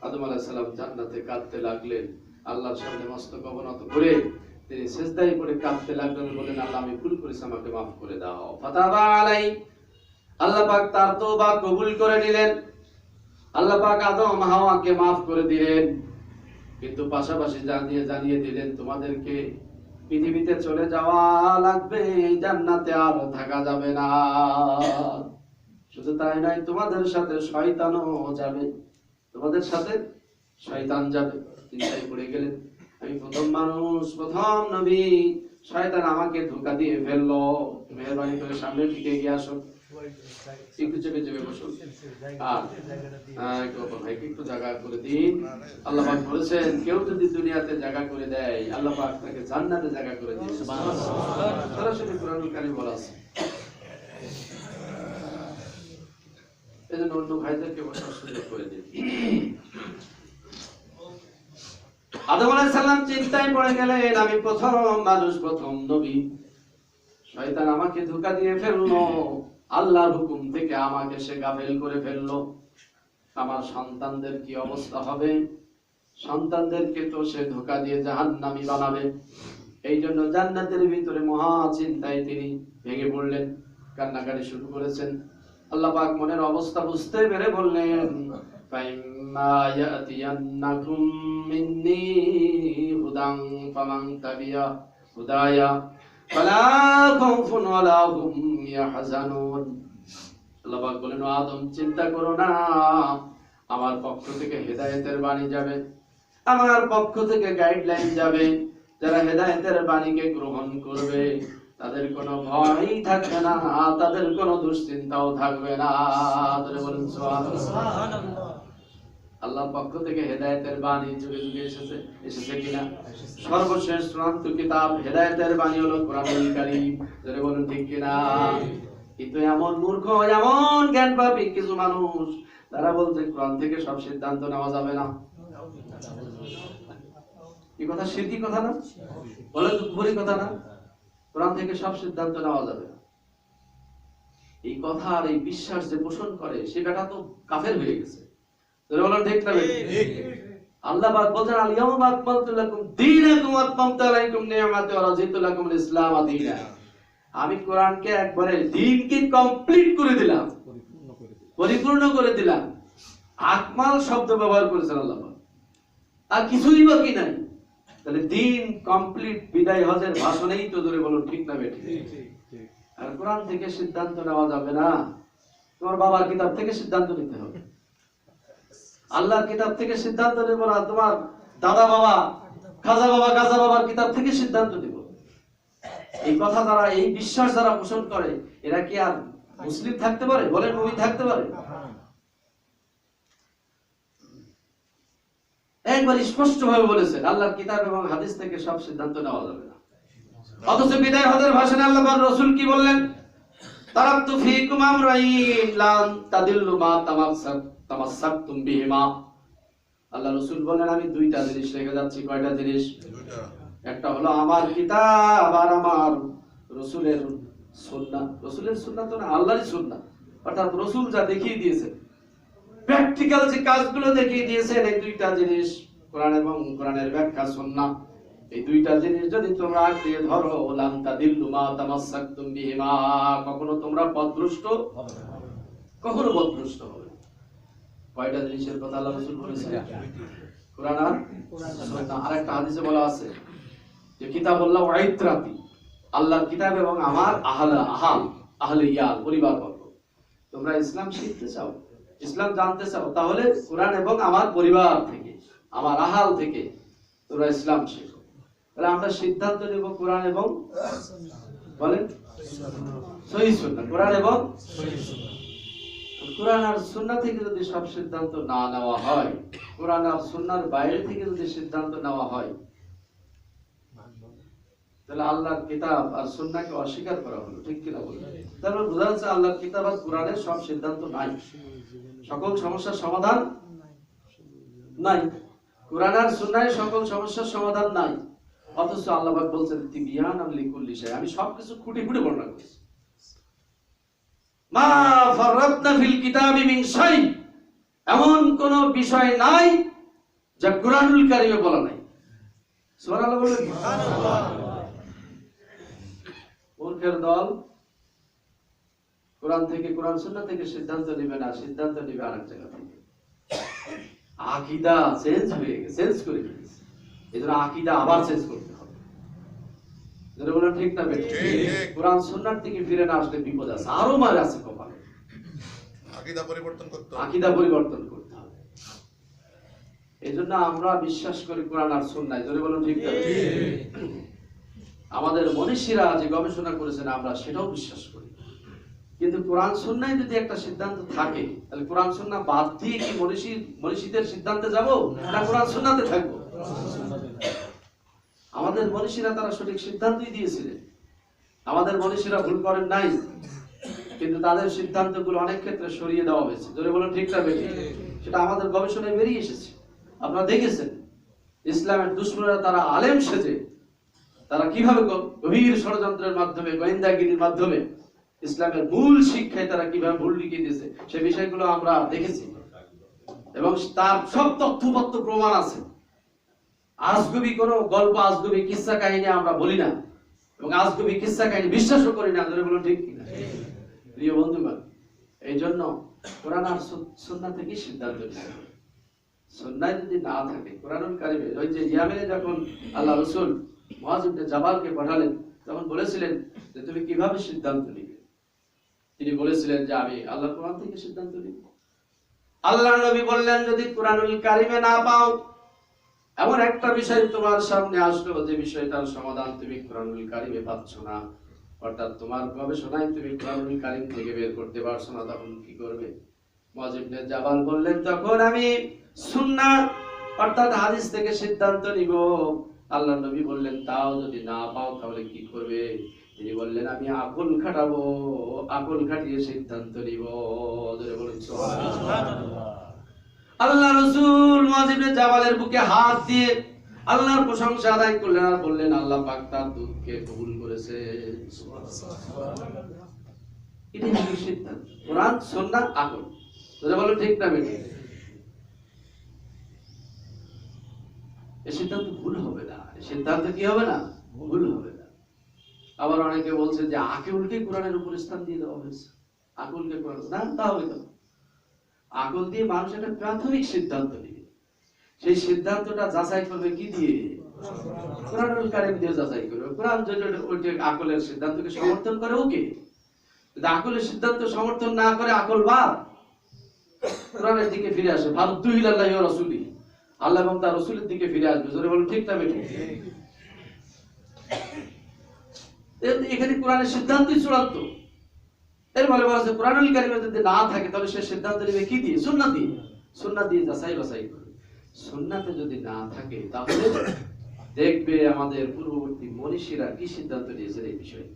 আদম আলাইহিস সালাম জান্নাতে কাঁদতে লাগলেন, আল্লাহর সামনে মস্তক অবনত করে তিনি সিজদায় পড়ে কাঁদতে লাগলেন, বলেন, আল্লাহ আমি ভুল করেছি, আমাকে মাফ করে দাও। ফাতাবা আলাই, আল্লাহ পাক তার তওবা কবুল করে নিলেন। আল্লাহ পাক আদম হাওয়াকে মাফ করে দিলেন, কিন্তু পাশাপাশি জানিয়ে দিলেন তোমাদেরকে পৃথিবীতে চলে যাওয়া লাগবে, জান্নাতে আর থাকা যাবে না। শুধু তাই নয়, তোমাদের সাথে শয়তানও যাবে, তোমাদের সাথে শয়তান যাবে। চিন্তায় পড়ে গেলেন, আমি প্রথম মানুষ, প্রথম নবী, শয়তান আমাকে ধোঁকা দিয়ে ফেললো, মেহেরবানি করে সামনে টিকে গিয়ে আসো, একটু চেপে চেপে বসো, একটু জায়গা করে দিন। আল্লাহ পাক বলেছেন, কেউ যদি দুনিয়াতে জায়গা করে দেয়, আল্লাহ পাক তাকে জান্নাতে জায়গা করে দিয়েছে। সরাসরি কুরআনুল কারীম বলা আছে। এজন্য অন্য ভাইদেরকে বসার সুযোগ করে দিন। আদম আলাইহিস সালাম চিন্তায় পড়ে গেলেন, আমি প্রথম মানুষ, প্রথম নবী, শয়তান আমাকে ধোঁকা দিয়ে ফেললো, আল্লাহর হুকুম থেকে আমাকে সে গাফেল করে ফেললো। আমার সন্তানদের কি অবস্থা হবে? সন্তানদেরকে তো সে ধোঁকা দিয়ে জাহান্নামী বানাবে। এই জন্য জান্নাতের ভিতরে মহা চিন্তায় তিনি ভেঙে পড়লেন, কান্নাকাটি শুরু করেছেন। আল্লাহ পাক মনের অবস্থা বুঝতে পেরে বললেন, ফাইম্মা ইয়াতিয়ান্নাকুম মিন্নী হুদান ফামান তাবিয়া হুদায়া ফালা খাউফুন ওয়ালা হুম ইয়াহজানুন। আল্লাহ পাক বলেন, আদম চিন্তা করো না, আমার পক্ষ থেকে হেদায়েতের বাণী যাবে, আমার পক্ষ থেকে গাইডলাইন যাবে। যারা হেদায়েতের বাণীকে গ্রহণ করবে তাদের কোনো ভয় থাকবে না, তাদের কোনো দুশ্চিন্তাও থাকবে না। বলুন সুবহানাল্লাহ। আল্লাহর পক্ষ থেকে হেদায়েতের বাণী যুগে যুগে এসেছে কিনা? সর্বশেষ চূড়ান্ত কিতাব হেদায়েতের বাণী হলো কোরআনুল কারীম। যারা বলুন ঠিক কিনা? কিন্তু এমন মূর্খ, এমন জ্ঞান পাপী কিছু মানুষ, তারা বলছে কোরআন থেকে সব সিদ্ধান্ত নেওয়া যাবে না। এই কথা শিরকি কথা না? বলেন তো, কুফরি কথা না? কোরআন থেকে সব সিদ্ধান্ত নেওয়া যাবে না, এই কথা আর এই বিশ্বাস যে পোষণ করে সে বেটা তো কাফের হয়ে গেছে। বলেন ঠিক না? আল্লাহ পাক বলেন, আল ইয়াউমা আকমালতু লাকুম দীনাকুম ওয়া আতমামতু আলাইকুম নি'মাতি ওয়া রাদিতু লাকুমুল ইসলাম দীনা। আমি কোরআনকে একবারে দ্বীনকে কমপ্লিট করে দিলাম, পরিপূর্ণ করে দিলাম। আকমাল শব্দ ব্যবহার করেছেন আল্লাহ পাক, আর কিছুই বাকি নাই। তাহলে দ্বীন কমপ্লিট, বিদায় হজের ভাষণেই তো ধরে বলুন ঠিক না বেঠিক? আর কোরআন থেকে সিদ্ধান্ত নেওয়া যাবে না, তোমার বাবার কিতাব থেকে সিদ্ধান্ত নিতে হবে। আল্লাহর কিতাব থেকে সিদ্ধান্ত নেব না, তোমার দাদা বাবা, খাজা বাবা, গাজা বাবার কিতাব থেকে সিদ্ধান্ত নেব। এই কথা যারা, এই বিশ্বাস যারা পোষণ করে, এরা কি আর মুসলিম থাকতে পারে? বলেন, মুমিন থাকতে পারে? একবার স্পষ্ট ভাবে বলেছেন, আল্লাহর কিতাব এবং হাদিস থেকে সব সিদ্ধান্ত নেওয়া যাবে না। অথচ বিদায় হজের ভাষণে আল্লাহর রাসূল কি বললেন? তারাকতু ফীকুম আমরাইন লান তাদিল্লু মা তামাসসাকতুম বিহিমা। আল্লাহ রাসূল বলেন আমি দুইটা জিনিস রেখে যাচ্ছি। কয়টা জিনিস? একটা হলো আমার কিতাব আর আমার রাসূলের সুন্নাহ। রাসূলের সুন্নাহ তো না, আল্লাহরই সুন্নাহ, অর্থাৎ রাসূল যা দেখিয়ে দিয়েছেন, প্র্যাকটিক্যাল যে কাজগুলো দেখিয়ে দিয়েছেন, এই দুইটা জিনিস কোরআন এবং কোরআনের ব্যাখ্যা সুন্নাহ, এই দুইটা জিনিস যদি তোমরা আঁকড়ে ধরো লান তাদিল্লু মা তামাসসাকতুম বিহিমা, কখনো তোমরা পথভ্রষ্ট কখনো পথভ্রষ্ট হবে। কয়টা জিনিসের কথা আল্লাহ রাসূল বলেছেন? কোরআন আর সুন্নাহ। আরেকটা হাদিসে বলা আছে যে কিতাবুল্লাহ ওয়া ইত্রাতি, আল্লাহর কিতাব এবং আমার আহলে ইয়াল পরিবারবর্গ। তোমরা ইসলাম শিখতে চাও, ইসলাম জানতে চাও, তাহলে কোরআন এবং আমার পরিবার থেকে, আমার আহাল থেকে তোমরা ইসলাম শেখো। তাহলে আমরা সিদ্ধান্ত নেব কোরআন এবং বলেন সহিহ সুন্নাহ, কোরআন এবং কোরআন আর সুন্নাহ থেকে যদি সব সিদ্ধান্ত না নেওয়া হয়, কোরআন আর সুন্নাহর বাইরে থেকে যদি সিদ্ধান্ত নেওয়া হয়, তাহলে আল্লাহর কিতাব আর সুন্নাহকে অস্বীকার করা হলো। ঠিক কিনা বলুন? তাহলে বোঝা যাচ্ছে আল্লাহর কিতাব আর কোরআনের সব সিদ্ধান্ত নাই, সকল সমস্যার সমাধান নাই। কোরআন আর সুন্নাহে সকল সমস্যার সমাধান নাই, অথচ আল্লাহ পাক বলছেন তিবিয়ানান লিকুল্লি শাই, আমি সবকিছু খুঁটে খুঁটে বর্ণনা করেছি। মা ফাররাতনা ফিল কিতাবি মিন শাই, এমন কোন বিষয় নাই যা কোরআনুল কারীমে বলা নাই। সুবহানাল্লাহ বলেন। সুবহানাল্লাহ। মূর্খের দল কোরআন থেকে, কোরআন সুন্নাহ থেকে সিদ্ধান্ত নেবে না, সিদ্ধান্ত নেবে আরেক জায়গা থেকে। আকীদা চেঞ্জ হয়ে গেছে, চেঞ্জ করে ফেলেছে। এজন্য আকীদা আবার চেঞ্জ করতে হবে। যেটা বলেন ঠিক না বেঠিক? কোরআন সুন্নাহর থেকে ফিরে না আসলে বিপদ আছে, আরো মার আছে কপালে। আকীদা পরিবর্তন করতে হবে, আকীদা পরিবর্তন করতে হবে। এজন্য আমরা বিশ্বাস করি কোরআন আর সুন্নাহ। যেটা বলেন ঠিক না? আমাদের মনীষীরা যে গবেষণা করেছেন আমরা সেটাও বিশ্বাস করি, কিন্তু কোরআন সুন্নাহে যদি একটা সিদ্ধান্ত থাকে, তাহলে কোরআন সুন্নাহ বাদ দিয়ে কি মনীষীদের সিদ্ধান্তে যাব, না কোরআন সুন্নাহতে থাকবো? আমাদের মনীষীরা তারা সঠিক সিদ্ধান্তই দিয়েছিলেন, আমাদের মনীষীরা ভুল করেন নাই, কিন্তু তাদের সিদ্ধান্তগুলো অনেক ক্ষেত্রে সরিয়ে দেওয়া হয়েছে। যদি বলেন ঠিক না বেঠিক? সেটা আমাদের গবেষণায় বেরিয়ে এসেছে। আপনারা দেখেছেন ইসলামের দুশমনরা তারা আলেম সেজে তারা কিভাবে গভীর ষড়যন্ত্রের মাধ্যমে, গোয়েন্দাগিরির মাধ্যমে ইসলামের মূল শিক্ষায় তারা কিভাবে ভুল লিখে দিয়েছে, সে বিষয়গুলো আমরা দেখেছি এবং তার সব তথ্যপত্র প্রমাণ আছে। আজগুবি কোনো গল্প, আজগুবি কিসসা কাহিনী আমরা বলি না এবং আজগুবি কিসসা কাহিনী বিশ্বাসও করি না। ধরে বলুন ঠিক কিনা? প্রিয় বন্ধুগণ, এই জন্য কোরআন আর সুন্নাহ থেকে সিদ্ধান্ত নিতে হবে। সুন্নাহ যদি না থাকে, কোরআনুল কারীমে, ওই যে ইয়ামেনে যখন আল্লাহ রাসূল মুআয ইবনে জাবালকে পাঠালেন, তখন বলেছিলেন যে তুমি কিভাবে সিদ্ধান্ত নিবে? তিনি বলেছিলেন যে আমি আল্লাহর কোরআন থেকে সিদ্ধান্ত নিব। আল্লাহর নবী বললেন যদি কোরআনুল কারীমে না পাও, এমন একটা বিষয় তোমার সামনে আসলো যে বিষয়টার সমাধান তুমি কোরআনুল কারীমে পাচ্ছ না, অর্থাৎ তোমার গবেষণায় তুমি কোরআনুল কারীম থেকে বের করতে পারছো না, তখন কি করবে? মুআয ইবনে জাবাল বললেন তখন আমি সুন্নাহ অর্থাৎ হাদিস থেকে সিদ্ধান্ত নিব। আল্লাহর নবী বললেন তাও যদি না পাও তাহলে কি করবে? তিনি বললেন আমি আকল খাটাবো, আকল খাটিয়ে সিদ্ধান্ত নিব। জোরে বলুন সুবহানাল্লাহ। আল্লাহ রাসূল মুআয ইবনে জাবালের বুকে হাত দিয়ে আল্লাহর প্রশংসা আদায় করলেন আর বললেন আল্লাহ পাক তার দুঃখকে কবুল করেছে। সুবহানাল্লাহ। এটাই হলো সিদ্ধান্ত, কোরআন সুন্নাহ আকল। জোরে বলুন ঠিক না বেঠিক? এই সিদ্ধান্ত ভুল হবে না, এই সিদ্ধান্ত কি হবে না? ভুল হবে না। আবার অনেকে বলছে যে আকলকে কোরআনের উপর স্থান দিয়ে দেওয়া হয়েছে, আকলকে কোরআন না, তা হবে না। আকল দিয়ে মানুষ একটা প্রাথমিক সিদ্ধান্ত নেবে, সেই সিদ্ধান্তটা যাচাই করবে কি দিয়ে? কোরআনুল কারীম দিয়ে যাচাই করবে। কোরআন যদি ওইটা আকলের সিদ্ধান্তকে সমর্থন করে ওকে, যদি আকলের সিদ্ধান্ত সমর্থন না করে আকল বাদ, কোরআনের দিকে ফিরে আসে, ফারুদ্দু ইলাল্লাহি ওয়া রাসূলিহি, আল্লাহ এবং তার রাসূলের দিকে ফিরে আসবে। জোরে বলুন ঠিক না বেঠিক? এখানে কোরআনের সিদ্ধান্তই চূড়ান্ত। এর মানে বলা আছে কোরআনুল কারীমে যদি না থাকে তাহলে সে সিদ্ধান্ত নেবে কি দিয়ে? সুন্নাহ দিয়ে। সুন্নাহ দিয়ে যাচাই বাছাই করবে। সুন্নাতে যদি না থাকে তাহলে দেখবে আমাদের পূর্ববর্তী মনীষীরা কি সিদ্ধান্ত নিয়েছেন এই বিষয়ে।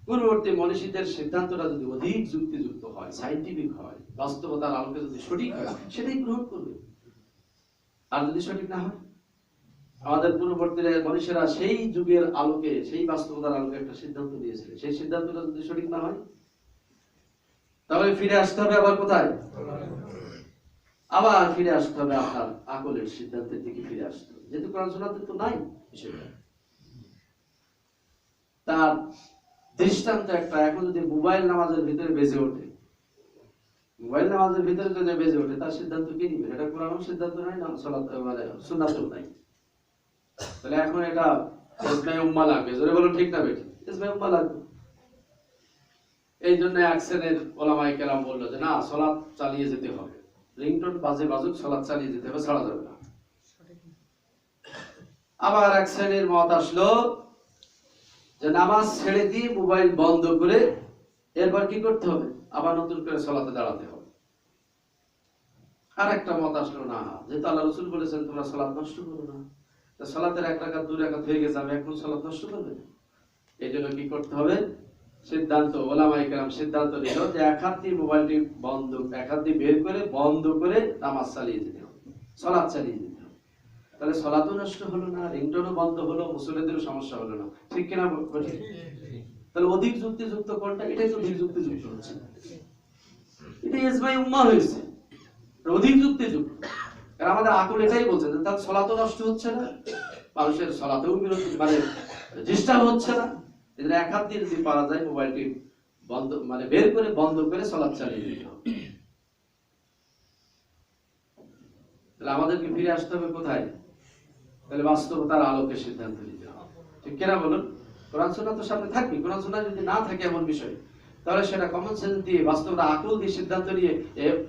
পূর্ববর্তী মনীষীদের সিদ্ধান্তটা যদি অধিক যুক্তিযুক্ত হয়, সায়েন্টিফিক হয়, বাস্তবতার আলোকে যদি সঠিক হয়, সেটাই গ্রহণ করবে। আর যদি সঠিক না হয়, আমাদের পূর্ববর্তী মনীষীরা সেই যুগের আলোকে, সেই বাস্তবতার আলোকে একটা সিদ্ধান্ত দিয়েছিলেন, সেই সিদ্ধান্তটা যদি সঠিক না হয়, তাহলে ফিরে আসতে হবে আবার কোথায়? আবার ফিরে আসতে হবে আপনার আকলের সিদ্ধান্তের দিকে ফিরে আসতে হবে, যেহেতু কোরআন সুন্নাহতে তো নাই বিষয়টা। তার দৃষ্টান্ত একটা, এখন যদি মোবাইল নামাজের ভিতরে বেজে ওঠে, মোবাইল নামাজের ভিতরে যদি বেজে ওঠে, তার সিদ্ধান্ত কি নিবে? এটা কোরআনের সিদ্ধান্ত নাই, না সালাত মানে সুন্নাতও নাই। তাহলে এখন এটা ইজমায়ে উম্মাহ লাগবে, জোরে বলুন ঠিক না বেঠিক? ইজমায়ে উম্মাহ লাগবে। এই জন্য এক শ্রেণীর ওলামায়ে কেরাম বললো যে না, সালাত চালিয়ে যেতে হবে, রিংটোন বাজে বাজুক, সালাত চালিয়ে যেতে হবে, ছাড়া যাবে না। আবার এক শ্রেণীর মত আসলো যে নামাজ ছেড়ে দিয়ে মোবাইল বন্ধ করে এরপর কি করতে হবে? আবার নতুন করে সালাতে দাঁড়াতে হবে। আর একটা মত আসলো না, যেহেতু আল্লাহ রাসূল বলেছেন তোমরা সালাত নষ্ট করো না, তা সালাতের এক রাকাত দুই রাকাত হয়ে গেছে, আমি এখন সালাত নষ্ট করবে না। এই জন্য কি করতে হবে? সিদ্ধান্ত, ওলামায়ে কেরাম সিদ্ধান্ত নিল যে এক হাত দিয়ে মোবাইলটি বন্ধ, এক হাত দিয়ে বের করে বন্ধ করে নামাজ চালিয়ে যেতে হবে, সালাত চালিয়ে যেতে হবে। তাহলে সালাতও নষ্ট হলো না, রিংটোনও বন্ধ হলো, মুসল্লিদেরও সমস্যা হলো না, ঠিক কিনা? তাহলে অধিক যুক্তিযুক্ত কোনটা? এটাই তো অধিক যুক্তিযুক্ত হচ্ছে, এটা ইজমায়ে উম্মাহ হয়েছে, অধিক যুক্তিযুক্ত। কারণ আমাদের আকল এটাই বলছে যে তার সালাতও নষ্ট হচ্ছে না, মানুষের সালাতেও বিরতি মানে ডিস্টার্ব হচ্ছে না। এদের এক হাত দিয়ে যদি পারা যায় মোবাইলটি বন্ধ মানে বের করে বন্ধ করে সালাত চালিয়ে দিতে হবে। তাহলে আমাদেরকে ফিরে আসতে হবে কোথায়? তাহলে বাস্তবতার আলোকে সিদ্ধান্ত নিতে হবে, ঠিক কিনা বলুন? কোরআন সুন্নাহ তো সামনে থাকবে, কোরআন সুন্নাহ যদি না থাকে এমন বিষয়, তাহলে সেটা কমন সেন্স দিয়ে, বাস্তবতা আকল দিয়ে সিদ্ধান্ত নিয়ে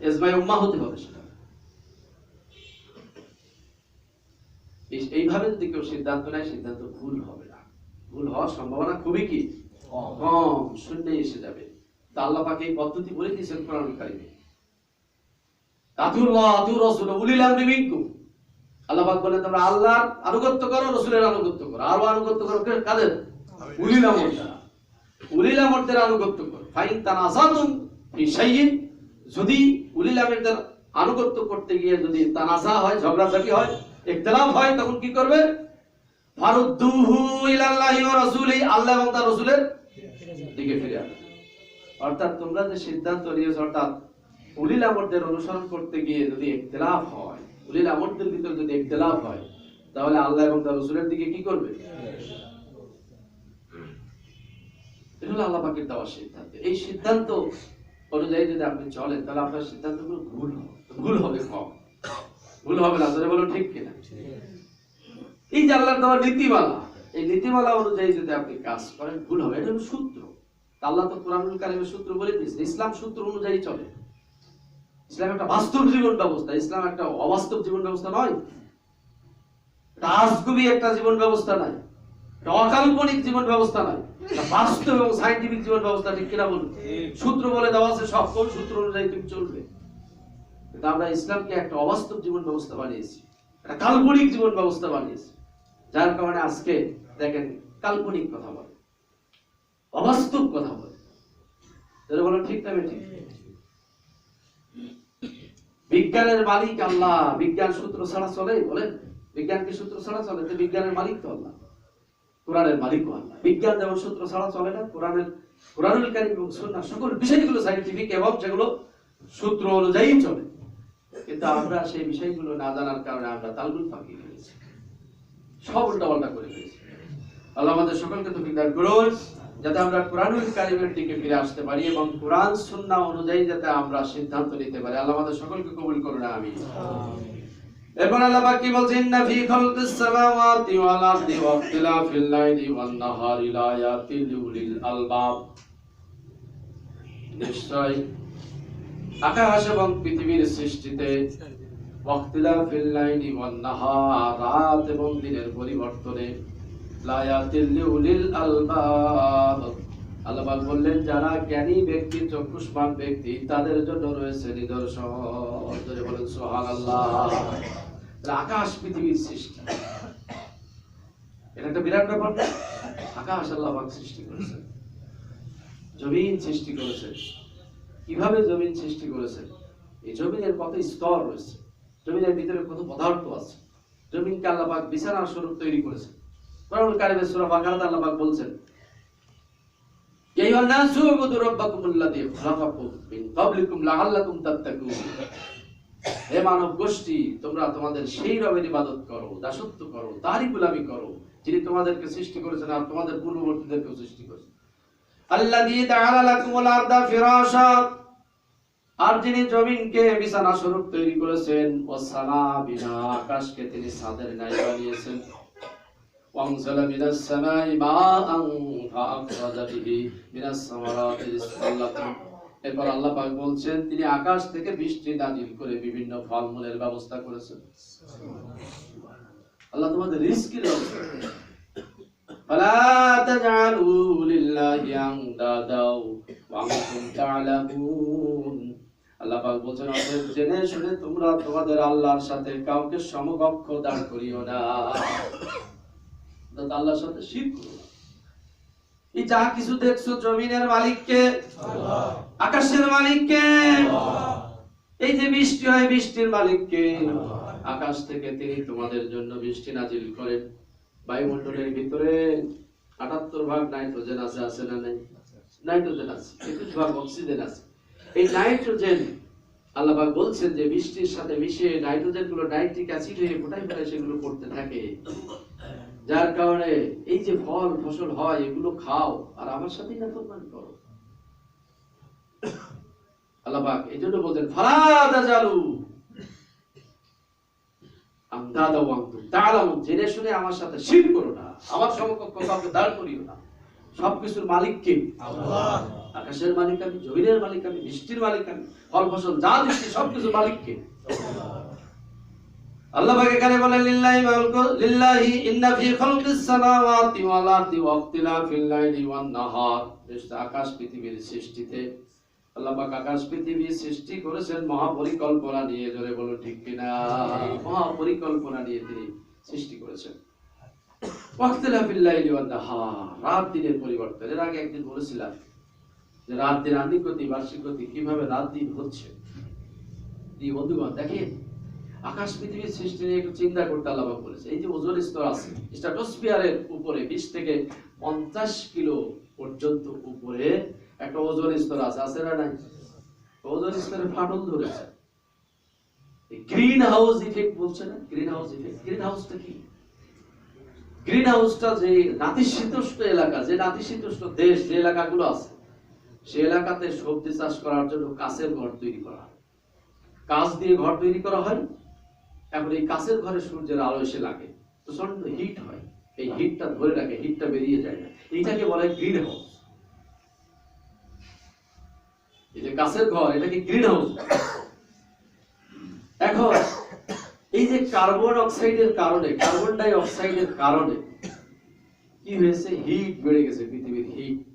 ইজমায়ে উম্মাহ হতে হবে। সেটা এইভাবে যদি কেউ সিদ্ধান্ত নেয়, সিদ্ধান্ত ভুল হবে না, ভুল হওয়ার সম্ভাবনা খুবই কি কম, শূন্য এসে যাবে। তা আল্লাহ পাক এই পদ্ধতি বলে দিয়েছেন কোরআনুল কারীমে, আতিউল্লাহ আতিউর রাসূল উলিল আমরি মিনকুম। আল্লাহ পাক বলেন তোমরা আল্লাহর আনুগত্য করো, রাসূলের আনুগত্য করো। আর আনুগত্য করো কাদের? উলিল আমর দ্বারা, উলিল আমরদের আনুগত্য করো। ফাইন তানাযাতুম ফি শাইইন, যদি উলিল আমরদের আনুগত্য করতে গিয়ে যদি তানাজা হয়, ঝগড়াঝাটি হয়, ইখতিলাফ হয়, তখন কি করবে? ফারুদ্দুহু ইলাল্লাহি ওয়া রাসূলি, আল্লাহ এবং তার রাসূলের দিকে ফিরে আসবে। অর্থাৎ তোমরা যে সিদ্ধান্ত নিয়েছো, অর্থাৎ উলিল আমরদের অনুসরণ করতে গিয়ে যদি ইখতিলাফ হয়, উলিল আমরদের ভিতরে যদি ইখতিলাফ হয়, তাহলে আল্লাহ এবং তার রাসূলের দিকে কি করবে? এটা হলো আল্লাহ পাকের দেওয়া সিদ্ধান্ত। এই সিদ্ধান্ত অনুযায়ী যদি আপনি চলেন, তাহলে আপনার সিদ্ধান্তগুলো ভুল হবে কম, ভুল হবে না, ধরে বলো ঠিক কিনা? এই যে আল্লাহর দেওয়া নীতিমালা, এই নীতিমালা অনুযায়ী যদি আপনি কাজ করেন, ভুল হবে। এটা হলো সূত্র। আল্লাহ তো কোরআনুল কারীমে সূত্র বলে দিয়েছেন, ইসলাম সূত্র অনুযায়ী চলে। ইসলাম একটা বাস্তব জীবন ব্যবস্থা, ইসলাম একটা অবাস্তব জীবন ব্যবস্থা নয়, এটা আজগুবি একটা জীবন ব্যবস্থা নয়, এটা অকাল্পনিক জীবন ব্যবস্থা নয়, এটা বাস্তব এবং সায়েন্টিফিক জীবন ব্যবস্থা, ঠিক কিনা বলুন? সূত্র বলে দেওয়া আছে, সব কোন সূত্র অনুযায়ী তুমি চলবে। কিন্তু আমরা ইসলামকে একটা অবাস্তব জীবন ব্যবস্থা বানিয়েছি, একটা কাল্পনিক জীবন ব্যবস্থা বানিয়েছি, যার কারণে আজকে দেখেন কাল্পনিক কথা বলে, অবাস্তব কথা বলে, যেটা বলো ঠিক না বেঠিক? বিজ্ঞানের মালিক আল্লাহ, বিজ্ঞান সূত্র ছাড়া চলে? বলেন, বিজ্ঞান কি সূত্র ছাড়া চলে? তো বিজ্ঞানের মালিক তো আল্লাহ, কোরআনের মালিক আল্লাহ। বিজ্ঞান যেমন সূত্র ছাড়া চলে না, কোরআনুল কারীম এবং সুন্নাহ সকল বিষয়গুলো সায়েন্টিফিক এবং সেগুলো সূত্র অনুযায়ী চলে। কিন্তু আমরা সেই বিষয়গুলো না জানার কারণে আমরা তালগুল ফাঁকি ফেলেছি, সব উল্টাপাল্টা করে ফেলেছি। আল্লাহ আমাদের সকলকে তৌফিক দান করুন, যাতে আমরা কোরআনুল কারীমের দিকে ফিরে আসতে পারি এবং কোরআন সুন্নাহ অনুযায়ী যাতে আমরা সিদ্ধান্ত নিতে পারি। আল্লাহ আমাদের সকলকে কবুল করুন, আমিন। এরপর আল্লাহ পাক কি বলছেন? ইন্না ফি খালকিস সামাওয়াতি ওয়াল আরদি ওয়া ইখতিলাফিল লাইলি ওয়ান নাহারি লায়াতিল লিউলিল আলবাব। নিশ্চয় আকাশ এবং পৃথিবীর সৃষ্টিতে, ওয়া ইখতিলাফিল লাইলি ওয়ান নাহার, রাত এবং দিনের পরিবর্তনে, লায়াতিল লিউলিল আলবাব, আল্লাহ পাক বললেন যারা জ্ঞানী ব্যক্তি, চক্ষুষ্মান ব্যক্তি, তাদের জন্য রয়েছে নিদর্শন। বলেন সুবহানাল্লাহ। আকাশ পৃথিবীর সৃষ্টি, এটা একটা বিরাট ব্যাপার। আকাশ আল্লাহ পাক সৃষ্টি করেছেন, জমিন সৃষ্টি করেছেন। কিভাবে জমিন সৃষ্টি করেছেন? এই জমিনের কত স্তর রয়েছে, জমিনের ভিতরে কত পদার্থ আছে। জমিনকে আল্লাহ পাক বিছানার স্বরূপ তৈরি করেছেন। কোরআনুল কারীমে সূরা বাকারাতে আল্লাহ পাক বলছেন, ইয়া আইয়ুহান নাসু উবুদু রাব্বাকুমুল্লাযী খালাকাকুম মিন ক্বাবলিকুম লাআল্লাকুম তাত্তাকুন। হে মানব গোষ্ঠী, তোমরা তোমাদের সেই রবের ইবাদত করো, দাসত্ব করো, তারই গোলামি করো, যিনি তোমাদেরকে সৃষ্টি করেছেন আর তোমাদের পূর্ববর্তীদেরকেও সৃষ্টি করেছেন। আল্লাযী জাআলা লাকুমুল আরদা ফিরাশা, আর যিনি জমিনকে বিছানা স্বরূপ তৈরি করেছেন, ওয়াস সামা বিনা, আকাশকে তিনি ছাদের ন্যায় বানিয়েছেন, ওয়ানজালা মিনাস সামাই মাআন ফাআখরাজা বিহি মিনাস সামারাতি রিজকান লাকুম। এরপর আল্লাহ পাক বলছেন, তিনি আকাশ থেকে বৃষ্টি নাজিল করে বিভিন্ন ফলমূলের ব্যবস্থা করেছেন। আল্লাহ তোমাদের রিজকের ব্যবস্থা করেছেন। ফালা তাজআলু লিল্লাহি আনদাদা ওয়া আনতুম তা'লামুন। আল্লাহ পাক বলেন, অতএব জেনে শুনে তোমরা তোমাদের আল্লাহর সাথে কাউকে সমকক্ষ দাঁড় করিও না। অর্থাৎ আল্লাহর সাথে শিরক করো না। এই যা কিছু দেখছো, জমিনের মালিক কে? আল্লাহ। আকাশের মালিক কে? আল্লাহ। এই যে বৃষ্টি হয়, বৃষ্টির মালিক কে? আল্লাহ। আকাশ থেকে তিনি তোমাদের জন্য বৃষ্টি নাজিল করেন। বায়ুমণ্ডলের ভিতরে 78% নাইট্রোজেন আছে, আছে না নাই? নাইট্রোজেন আছে, 21% অক্সিজেন আছে। এই নাইট্রোজেন আল্লাহ পাক বলছেন যে বৃষ্টির সাথে মিশে নাইট্রোজেন গুলো নাইট্রিক অ্যাসিড হয়ে ফোটায় ফোটায় সেগুলো পড়তে থাকে, যার কারণে এই যে ফল ফসল হয় এগুলো খাও আর আমার সাথেই নাফরমানি করো। আল্লাহ পাক এইজন্য বলেন, ফালা তাজালু আনদাদা ওয়া আনতুম তা'লামুন, জেনে শুনে আমার সাথে শিরক করো না, আমার সমকক্ষ কাউকে দাঁড় করিও না। সবকিছুর মালিক কে? আল্লাহ। আকাশের মালিক আমি, জমিনের মালিক আমি, বৃষ্টির মালিক আমি, ফল ফসল যা দিচ্ছি সবকিছুর মালিক কে? আল্লাহ পাক এখানে বলেন, লিল্লাহি ইন্না ফি খালকিস সামাওয়াতি ওয়াল আরদি ওয়া ইখতিলাফিল লাইলি ওয়ান নাহার। আকাশ পৃথিবীর সৃষ্টিতে আল্লাহ পাক আকাশ পৃথিবী সৃষ্টি করেছেন মহাপরিকল্পনা নিয়ে। জোরে বলো ঠিক কিনা? মহাপরিকল্পনা নিয়ে তিনি সৃষ্টি করেছেন। ওয়াক্তিলাফিল লাইলি ওয়ান নাহার, রাত দিনের পরিবর্তন। এর আগে একদিন বলেছিলাম যে রাত দিন আনুগতি বার্ষিকতি কিভাবে রাত দিন হচ্ছে। এই বন্ধুগণ দেখেন, আকাশ পৃথিবীর সৃষ্টি নিয়ে একটু চিন্তা করতে আল্লাহ পাক বলেছে। এই যে ওজোন স্তর আছে, স্ট্রাটোস্ফিয়ারের উপরে 20 থেকে 50 কিলো পর্যন্ত উপরে একটা ওজোন স্তর আছে, আছে না নাই? ওজোন স্তরে ফাটল ধরেছে। গ্রিন হাউস ইফেক্ট বলছে না? Green house effect. গ্রিন হাউসটা কি? গ্রিন হাউসটা যে নাতিশীতোষ্ণ এলাকা, যে নাতিশীতোষ্ণ দেশ, যে এলাকাগুলো আছে, সে এলাকাতে সবজি চাষ করার জন্য কাঁচের ঘর তৈরি করা হয়। কাঁচ দিয়ে ঘর তৈরি করা হয়। এখন এই কাঁচের ঘরে সূর্যের আলো এসে লাগে, প্রচন্ড হিট হয়। এই হিটটা ধরে রাখে, হিটটা বেরিয়ে যায় না। এইটাকে বলা হয় গ্রিন হাউস। এই যে কাঁচের ঘর, এটাকে গ্রিন হাউস। এখন এই যে কার্বন অক্সাইডের কারণে, কার্বন ডাই অক্সাইডের কারণে কি হয়েছে? হিট বেড়ে গেছে, পৃথিবীর হিট।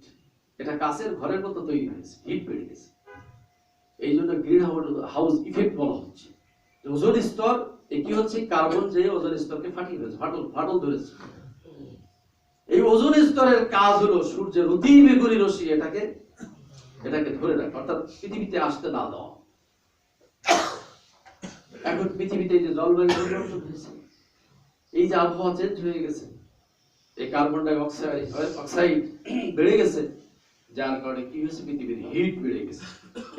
এটা কাঁচের ঘরের মতো তৈরি হয়েছে, হিট বেড়ে গেছে। এই জন্য গ্রিন হাউস ইফেক্ট বলা হচ্ছে। ওজোন স্তর কি হচ্ছে? কার্বন যে ওজোন স্তরকে ফাটিয়ে দিয়েছে, ফাটল ধরেছে। এই ওজোন স্তরের কাজ হলো সূর্যের অতি বেগুনি রশ্মি এটাকে ধরে রাখা, অর্থাৎ পৃথিবীতে আসতে না দেওয়া। এখন পৃথিবীতে যে জলবায়ু পরিবর্তন হয়েছে, এই যে আবহাওয়া চেঞ্জ হয়ে গেছে, এই কার্বন ডাই অক্সাইড বেড়ে গেছে, যার কারণে কি হয়েছে? পৃথিবীর হিট বেড়ে গেছে।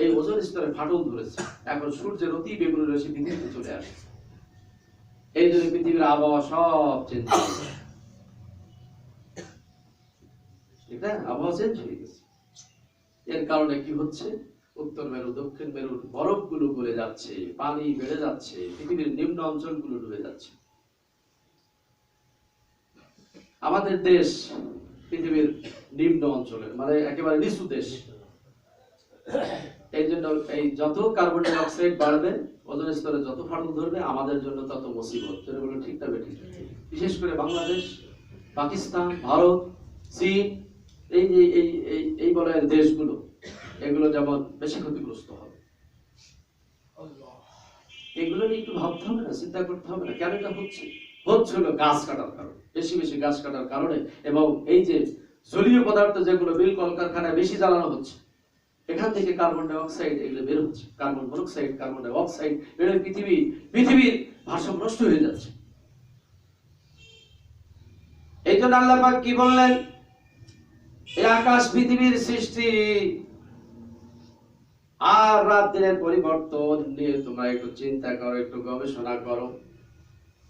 এই ওজোন স্তরে ফাটল ধরেছে। এখন সূর্যের অতি বেগুনি রশ্মি পৃথিবীতে চলে আসে। এই জন্য পৃথিবীর আবহাওয়া সব চেঞ্জ হয়ে গেছে। এটা আবহাওয়া চেঞ্জ হয়ে গেছে। এর কারণে কি হচ্ছে? উত্তর মেরু দক্ষিণ মেরুর বরফগুলো গলে যাচ্ছে, পানি বেড়ে যাচ্ছে, পৃথিবীর নিম্ন অঞ্চলগুলো ডুবে যাচ্ছে। আমাদের দেশ পৃথিবীর নিম্ন অঞ্চলের, মানে একেবারে নিচু দেশ। এই জন্য এই যত কার্বন ডাই অক্সাইড বাড়বে, ওজোন স্তরে যত ফাটল ধরবে, আমাদের জন্য তত মুসিবত। যেটা বলে ঠিক না বেঠিক? বিশেষ করে বাংলাদেশ, পাকিস্তান, ভারত, চীন, এই যে এই বলয়ের দেশগুলো, এগুলো যেমন বেশি ক্ষতিগ্রস্ত হবে। এগুলো নিয়ে একটু ভাবতে হবে না? চিন্তা করতে হবে না? কেন এটা হচ্ছে? হলো গাছ কাটার কারণে, বেশি বেশি গাছ কাটার কারণে। এবং এই যে জলীয় পদার্থ যেগুলো বিল কলকারখানায় বেশি জ্বালানো হচ্ছে, এখান থেকে কার্বন ডাই অক্সাইড এগুলো বের হচ্ছে, carbon monoxide, carbon die oxide বের হয়ে পৃথিবীর ভারসাম্য নষ্ট হয়ে যাচ্ছে। এই জন্য আল্লাহ পাক কি বললেন, এই আকাশ পৃথিবীর সৃষ্টি আর রাত দিনের পরিবর্তন নিয়ে তোমরা একটু চিন্তা করো, একটু গবেষণা করো।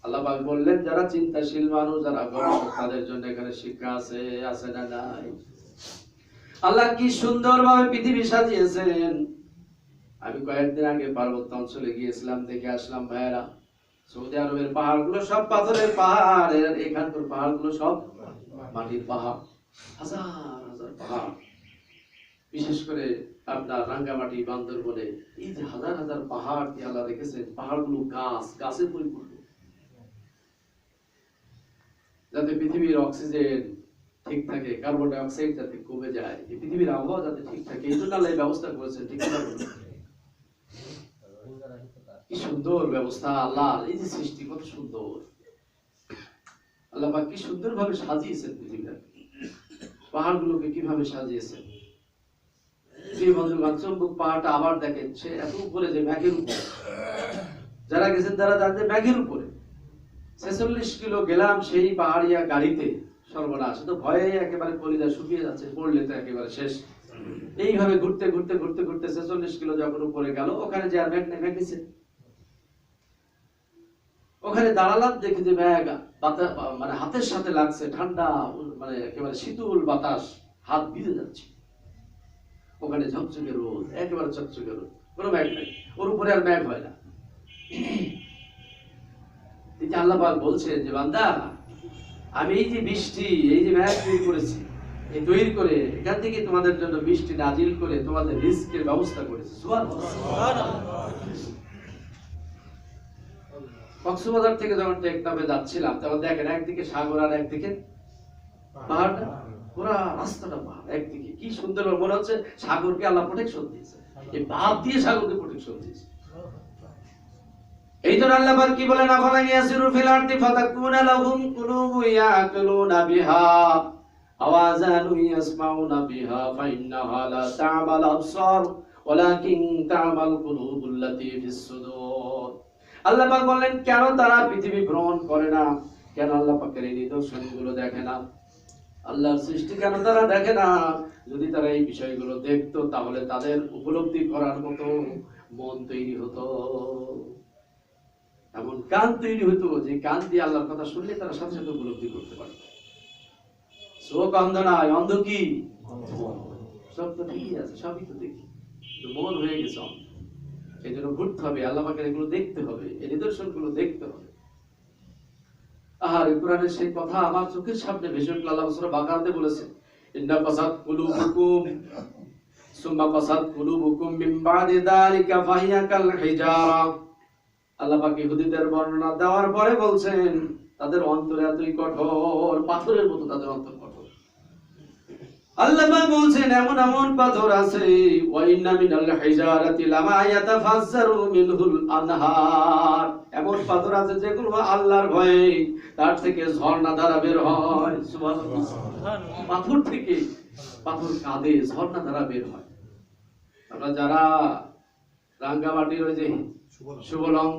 আল্লাহ পাক বললেন যারা চিন্তাশীল মানুষ, যারা গবেষক, তাদের জন্য এখানে শিক্ষা আছে, আছে না নাই? আল্লাহ কি সুন্দরভাবে পৃথিবী সাজিয়েছেন। আমি কয়েকদিন আগে পার্বত্য অঞ্চলে গিয়েছিলাম, দেখে আসলাম ভাইয়েরা, সৌদি আরবের পাহাড়গুলো সব পাথরের পাহাড়, এখানকার পাহাড়গুলো সব মাটির পাহাড়, হাজার হাজার পাহাড়। বিশেষ করে আপনার রাঙ্গামাটি, বান্দরবনে এই যে হাজার হাজার পাহাড় দিয়ে আল্লাহ রেখেছেন, পাহাড়গুলো গাছে পরিপূর্ণ, যাতে পৃথিবীর অক্সিজেন ঠিক থাকে, কার্বন ডাই অক্সাইড যাতে কমে যায়, এই পৃথিবীর আবহাওয়া যাতে ঠিক থাকে, এই জন্য আল্লাহ ব্যবস্থা করেছেন। ঠিক না? কি সুন্দর ব্যবস্থা আল্লাহ, এই যে সৃষ্টি কত সুন্দর, আল্লাহ পাক কি সুন্দর ভাবে সাজিয়েছেন পৃথিবীটা, পাহাড়গুলোকে কিভাবে সাজিয়েছেন। চম্বুক পাহাড়টা আবার দেখেন, সে এত উপরে যে মেঘের উপরে, যারা গেছেন তারা জানতে মেঘের উপরে 46 কিলো গেলাম সেই পাহাড়িয়া গাড়িতে, সর্বনাশ, তো ভয়ে একেবারে কলিজা শুকিয়ে যাচ্ছে, পড়লে তো একেবারে শেষ। এইভাবে ঘুরতে ঘুরতে ঘুরতে ঘুরতে 46 কিলো যখন উপরে গেল, ওখানে যে আর মেঘ নেমে গেছে, ওখানে দাঁড়ালাম, দেখি যে মেঘ মানে হাতের সাথে লাগছে, ঠান্ডা মানে একেবারে শীতল বাতাস, হাত ভিজে যাচ্ছে। ওখানে ঝকঝকে রোদ, একেবারে চকচকে রোদ, কোনো মেঘ নাই, ওর উপরে আর মেঘ হয় না। আল্লাহ পাক বলছে যে বান্দা, আমি এই যে বৃষ্টি, এই যে মেঘ তৈরি করেছি, এই তৈরি করে এখান থেকে তোমাদের জন্য বৃষ্টি নাজিল করে তোমাদের রিজকের ব্যবস্থা করেছি। সুবহানাল্লাহ। কক্সবাজার থেকে যখন টেকনাফে যাচ্ছিলাম, তখন দেখেন একদিকে সাগর আর একদিকে পাহাড়, পুরা রাস্তাটা পাহাড়, একদিকে কি সুন্দর মনে হচ্ছে সাগরকে আল্লাহ প্রোটেকশন দিয়েছে, এই বাদ দিয়ে সাগরকে প্রোটেকশন দিয়েছে। এই জন্য আল্লাহ পাক কি বলেন, আফালা ইয়াসিরু ফিল আরদি ফাতাকুনা লাহুম কুলুবুন ইয়াকুলুনা বিহা আওয়াজানু ইয়াসমাউনা বিহা ফাইন্নাহা লা তা'মাল আবসার ওয়ালাকিন তা'মাল কুলুবুল্লাতী ফিস সুদূর। আল্লাহ পাক বলেন, কেন তারা পৃথিবী ভ্রমণ করে না, কেন আল্লাহ পাকের এই নিদর্শনগুলো দেখে না, আল্লাহর সৃষ্টি কেন তারা দেখে না? যদি তারা এই বিষয়গুলো দেখতো, তাহলে তাদের উপলব্ধি করার মতো মন তৈরি হতো, এমন কান তৈরি হতো যে কান দিয়ে আল্লাহর কথা শুনলে তারা সাথে সাথে উপলব্ধি করতে পারবে। চোখ অন্ধ নয়, অন্ধ কি? সব তো ঠিকই আছে, সবই তো দেখি, মন হয়ে গেছে অন্ধ। এই জন্য ঘুরতে হবে, আল্লাহ পাকের এগুলো দেখতে হবে, এই নিদর্শনগুলো দেখতে হবে। আর কোরআনের সেই কথা আমার চোখের সামনে ভেসে উঠল। আল্লাহ সূরা বাকারাতে বলেছেন, ইন্না ফাসাদ কুলুবুকুম সুম্মা ফাসাদ কুলুবুকুম মিন বাদি যালিকা ফাহিয়া কাল হিজারা। আল্লাহ পাক ইহুদিদের বর্ণনা দেওয়ার পরে বলছেন, তাদের অন্তর এতই কঠোর, পাথরের মতো তাদের অন্তর কঠোর। আল্লাহ পাক বলছেন, এমন এমন পাথর আছে, ওয়া ইন্না মিনাল হিজারাতি লামা ইয়াতাফাজ্জারু মিনহুল আনহার, এমন পাথর আছে যেগুলো আল্লাহর ভয়ে তার থেকে ঝর্ণা ধারা বের হয়। সুবহানাল্লাহ। পাথর থেকে, পাথর কাঁদে, ঝর্ণা ধারা বের হয়। আমরা যারা রাঙ্গামাটির ওই যে সুবলং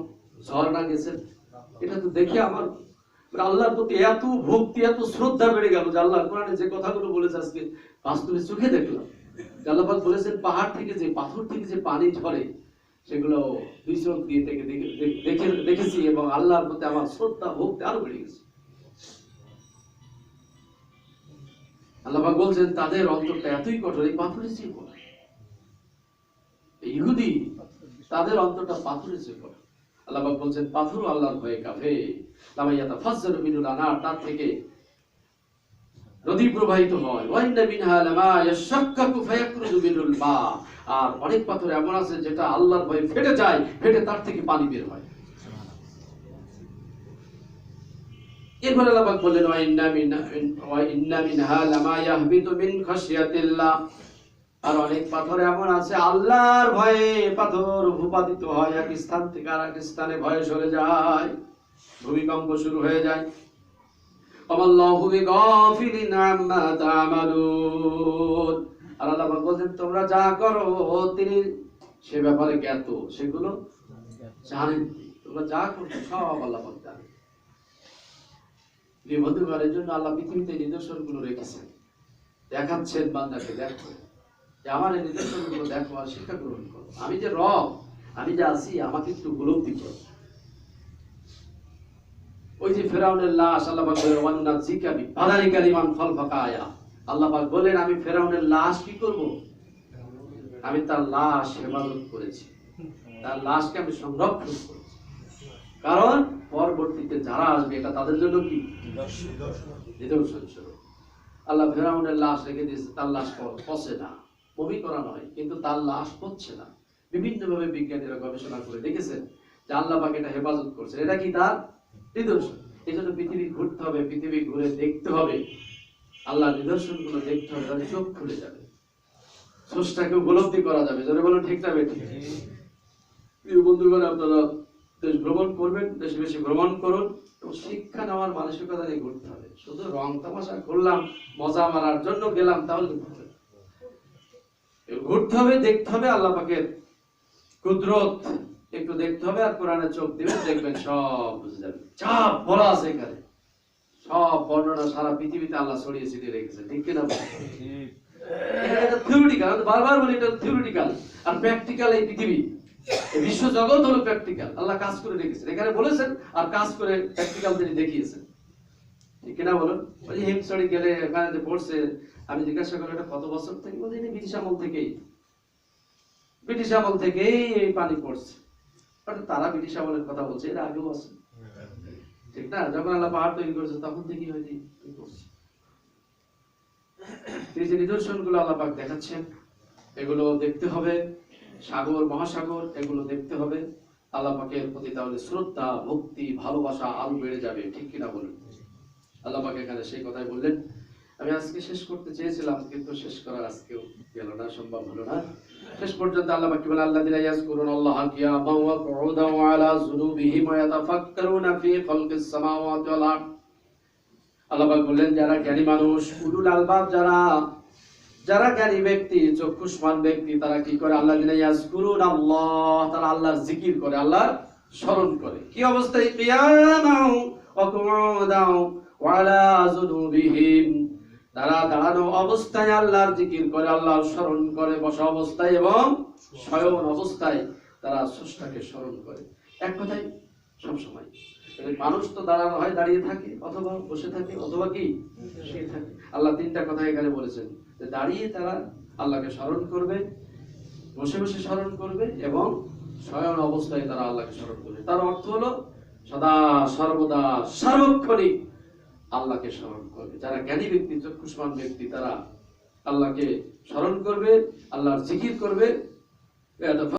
ঝর্ণা গেছেন, এটা তো দেখে আমার আল্লাহর প্রতি এত ভক্তি, এত শ্রদ্ধা বেড়ে গেল যে আল্লাহ কোরআনে যে কথাগুলো বলেছে আজকে বাস্তবে চোখে দেখলাম। আল্লাহ পাক বলেছেন, পাহাড় থেকে যে, পাথর থেকে যে পানি ঝরে, সেগুলো দুই চোখ দিয়ে দেখেছি, এবং আল্লাহর প্রতি আমার শ্রদ্ধা ভক্তি আরো বেড়ে গেছে। আল্লাহ পাক বলছেন, তাদের অন্তরটা এতই কঠোর, এই পাথরের চেয়ে কঠোর। ইহুদি, তাদের অন্তরটা পাথরের চেয়ে কঠোর। আল্লাহ পাক বলছেন, পাথর আল্লাহর ভয়ে কাঁপে, লামা ইয়াতাফাজ্জারু মিনুল আনহার, তার থেকে নদী প্রবাহিত হয়। ওয়া ইন্না মিনহা লামা ইয়াশাক্কাকু ফায়াখরুজু মিনুল মা, আর অনেক পাথর এমন আছে যেটা আল্লাহর ভয়ে ফেটে যায়, ফেটে তার থেকে পানি বের হয়। এরপর আল্লাহ পাক বললেন, ওয়া ইন্না মিনহা লামা ইয়াহবিতু মিন খাশিয়াতিল্লাহ, আর অনেক পাথর এমন আছে আল্লাহর ভয়ে পাথর ভূপাতিত হয়, এক স্থান থেকে আরেক স্থানে ভয়ে সরে যায়, ভূমিকম্প শুরু হয়ে যায়। আল্লাহু বিগাফিলিন আম্মা তা'মালুন, আর আল্লাহ পাক বলছেন তোমরা যা করো তিনি সে ব্যাপারে জ্ঞাত, সেগুলো জানেন। তোমরা যা করছো সব আল্লাহ পাক জানেন। এই বন্ধুগণের জন্য আল্লাহ পৃথিবীতে নিদর্শনগুলো রেখেছেন, দেখাচ্ছেন বান্দাকে, দেখো যে আমার এই নিদর্শনগুলো দেখো আর শিক্ষা গ্রহণ করো। আমি যে রব, আমি যে আছি, আমাকে একটু উপলব্ধি করো। ওই যে ফেরাউনের লাশ আল্লাহ পাক বলেন ওয়ান্না জিকাবি বাদারি কালিমান ফল ফাকায়া, আল্লাহ পাক বলেন আমি ফেরাউনের লাশ কি করব? আমি তার লাশ হেফাজত করেছি, তার লাশকে আমি সংরক্ষণ করেছি। কারণ পরবর্তীতে যারা আসবে এটা তাদের জন্য কি নিদর্শন স্বরূপ। আল্লাহ ফেরাউনের লাশ রেখে দিয়েছে, তার লাশ পচে না, বমি করা নয়, কিন্তু তার লাশ পচছে না। বিভিন্ন ভাবে বিজ্ঞানীরা গবেষণা করে দেখেছেন যে আল্লাহ পাক এটা হেফাজত করছে, এটা কি তার নিদর্শন। এই জন্য পৃথিবী ঘুরতে হবে, পৃথিবী ঘুরে দেখতে হবে, আল্লাহ নিদর্শন গুলো দেখতে হবে, তাহলে চোখ খুলে যাবে, স্রষ্টাকে উপলব্ধি করা যাবে। যারা বলো ঠিক না বেঠিক? প্রিয় বন্ধুগণ, আপনারা দেশ ভ্রমণ করবেন, দেশে বেশি ভ্রমণ করুন এবং শিক্ষা নেওয়ার মানসিকতা নিয়ে ঘুরতে হবে। শুধু রং তামাশা করলাম, মজা মারার জন্য গেলাম, তাহলে ঘুরতে হবে, দেখতে হবে, আল্লাহ পাকের কুদরত একটু দেখতে হবে, আর কোরআনে চোখ দিবেন, দেখবেন সব বুঝে যাবেন। যা বলা আছে এখানে সব বর্ণনা সারা পৃথিবীতে আল্লাহ ছড়িয়ে ছিটিয়ে রেখেছে, ঠিক কিনা? এটা থিওরিটিক্যাল, বারবার বলি এটা থিওরিটিক্যাল, আর প্র্যাকটিক্যাল এই পৃথিবী, এই বিশ্ব জগৎ হলো প্র্যাকটিক্যাল। আল্লাহ কাজ করে রেখেছেন, এখানে বলেছেন আর কাজ করে প্র্যাকটিক্যাল তিনি দেখিয়েছেন, ঠিক কিনা বলুন? ওই যে হিমসড়ি গেলে এখানে যে পড়ছে, আমি জিজ্ঞাসা করলাম এটা কত বছর থেকে? বলছি ব্রিটিশ আমল থেকেই, ব্রিটিশ আমল থেকেই এই পানি পড়ছে। তারা ব্রিটিশ আমলের কথা বলছে, এর আগেও আছে, ঠিক না? যখন আল্লাহ পাহাড় তৈরি করেছে তখন থেকেই হয়তো করছে। এই যে নিদর্শন গুলো আল্লাহ পাক দেখাচ্ছেন, এগুলো দেখতে হবে। সাগর মহাসাগর এগুলো দেখতে হবে। আল্লাহ পাকের প্রতি তাহলে শ্রদ্ধা, ভক্তি, ভালোবাসা আরো বেড়ে যাবে, ঠিক কিনা বলুন? আল্লাহ পাক এখানে সেই কথাই বললেন। আমি আজকে শেষ করতে চেয়েছিলাম, কিন্তু শেষ করার আজকেও গেল না, সম্ভব হলো না। শেষ পর্যন্ত আল্লাহ পাক বলেন আল্লাযীনা ইয়াযকুরুনাল্লাহা কিয়ামান ওয়া qu'ুদান ওয়া আলা যুনুবিহিম ওয়া ইয়াতাফাক্কারুনা ফি খালকিস সামাওয়াতি ওয়াল আরদ। আল্লাহ পাক বললেন যারা জ্ঞানী মানুষ, উলুল আলবাব, যারা জ্ঞানী ব্যক্তি, চক্ষুষ্মান ব্যক্তি, তারা কি করে? আল্লাযীনা ইয়াযকুরুনাল্লাহ, তারা আল্লাহর জিকির করে, আল্লাহর স্মরণ করে। কি অবস্থায়? কিয়ামান ওয়া qu'ুদান ওয়া আলা যুনুবিহিম, তারা দাঁড়ানো অবস্থায় আল্লাহর জিকির করে, আল্লাহর স্মরণ করে, বসা অবস্থায় এবং শয়ন অবস্থায় তারা স্রষ্টাকে স্মরণ করে। এক কথায় সব সময়। মানুষ তো দাঁড়ানো হয়, দাঁড়িয়ে থাকে, অথবা বসে থাকে, অথবা কি শুয়ে থাকে। আল্লাহ তিনটা কথা এখানে বলেছেন, যে দাঁড়িয়ে তারা আল্লাহকে স্মরণ করবে, বসে বসে স্মরণ করবে এবং শয়ন অবস্থায় তারা আল্লাহকে স্মরণ করবে। তার অর্থ হলো সদা সর্বদা সার্বক্ষণিক আল্লাহকে স্মরণ করবে। যারা জ্ঞানী ব্যক্তি, চক্ষুষ্মান ব্যক্তি, তারা আল্লাহকে স্মরণ করবে, আল্লাহর জিকির করবে।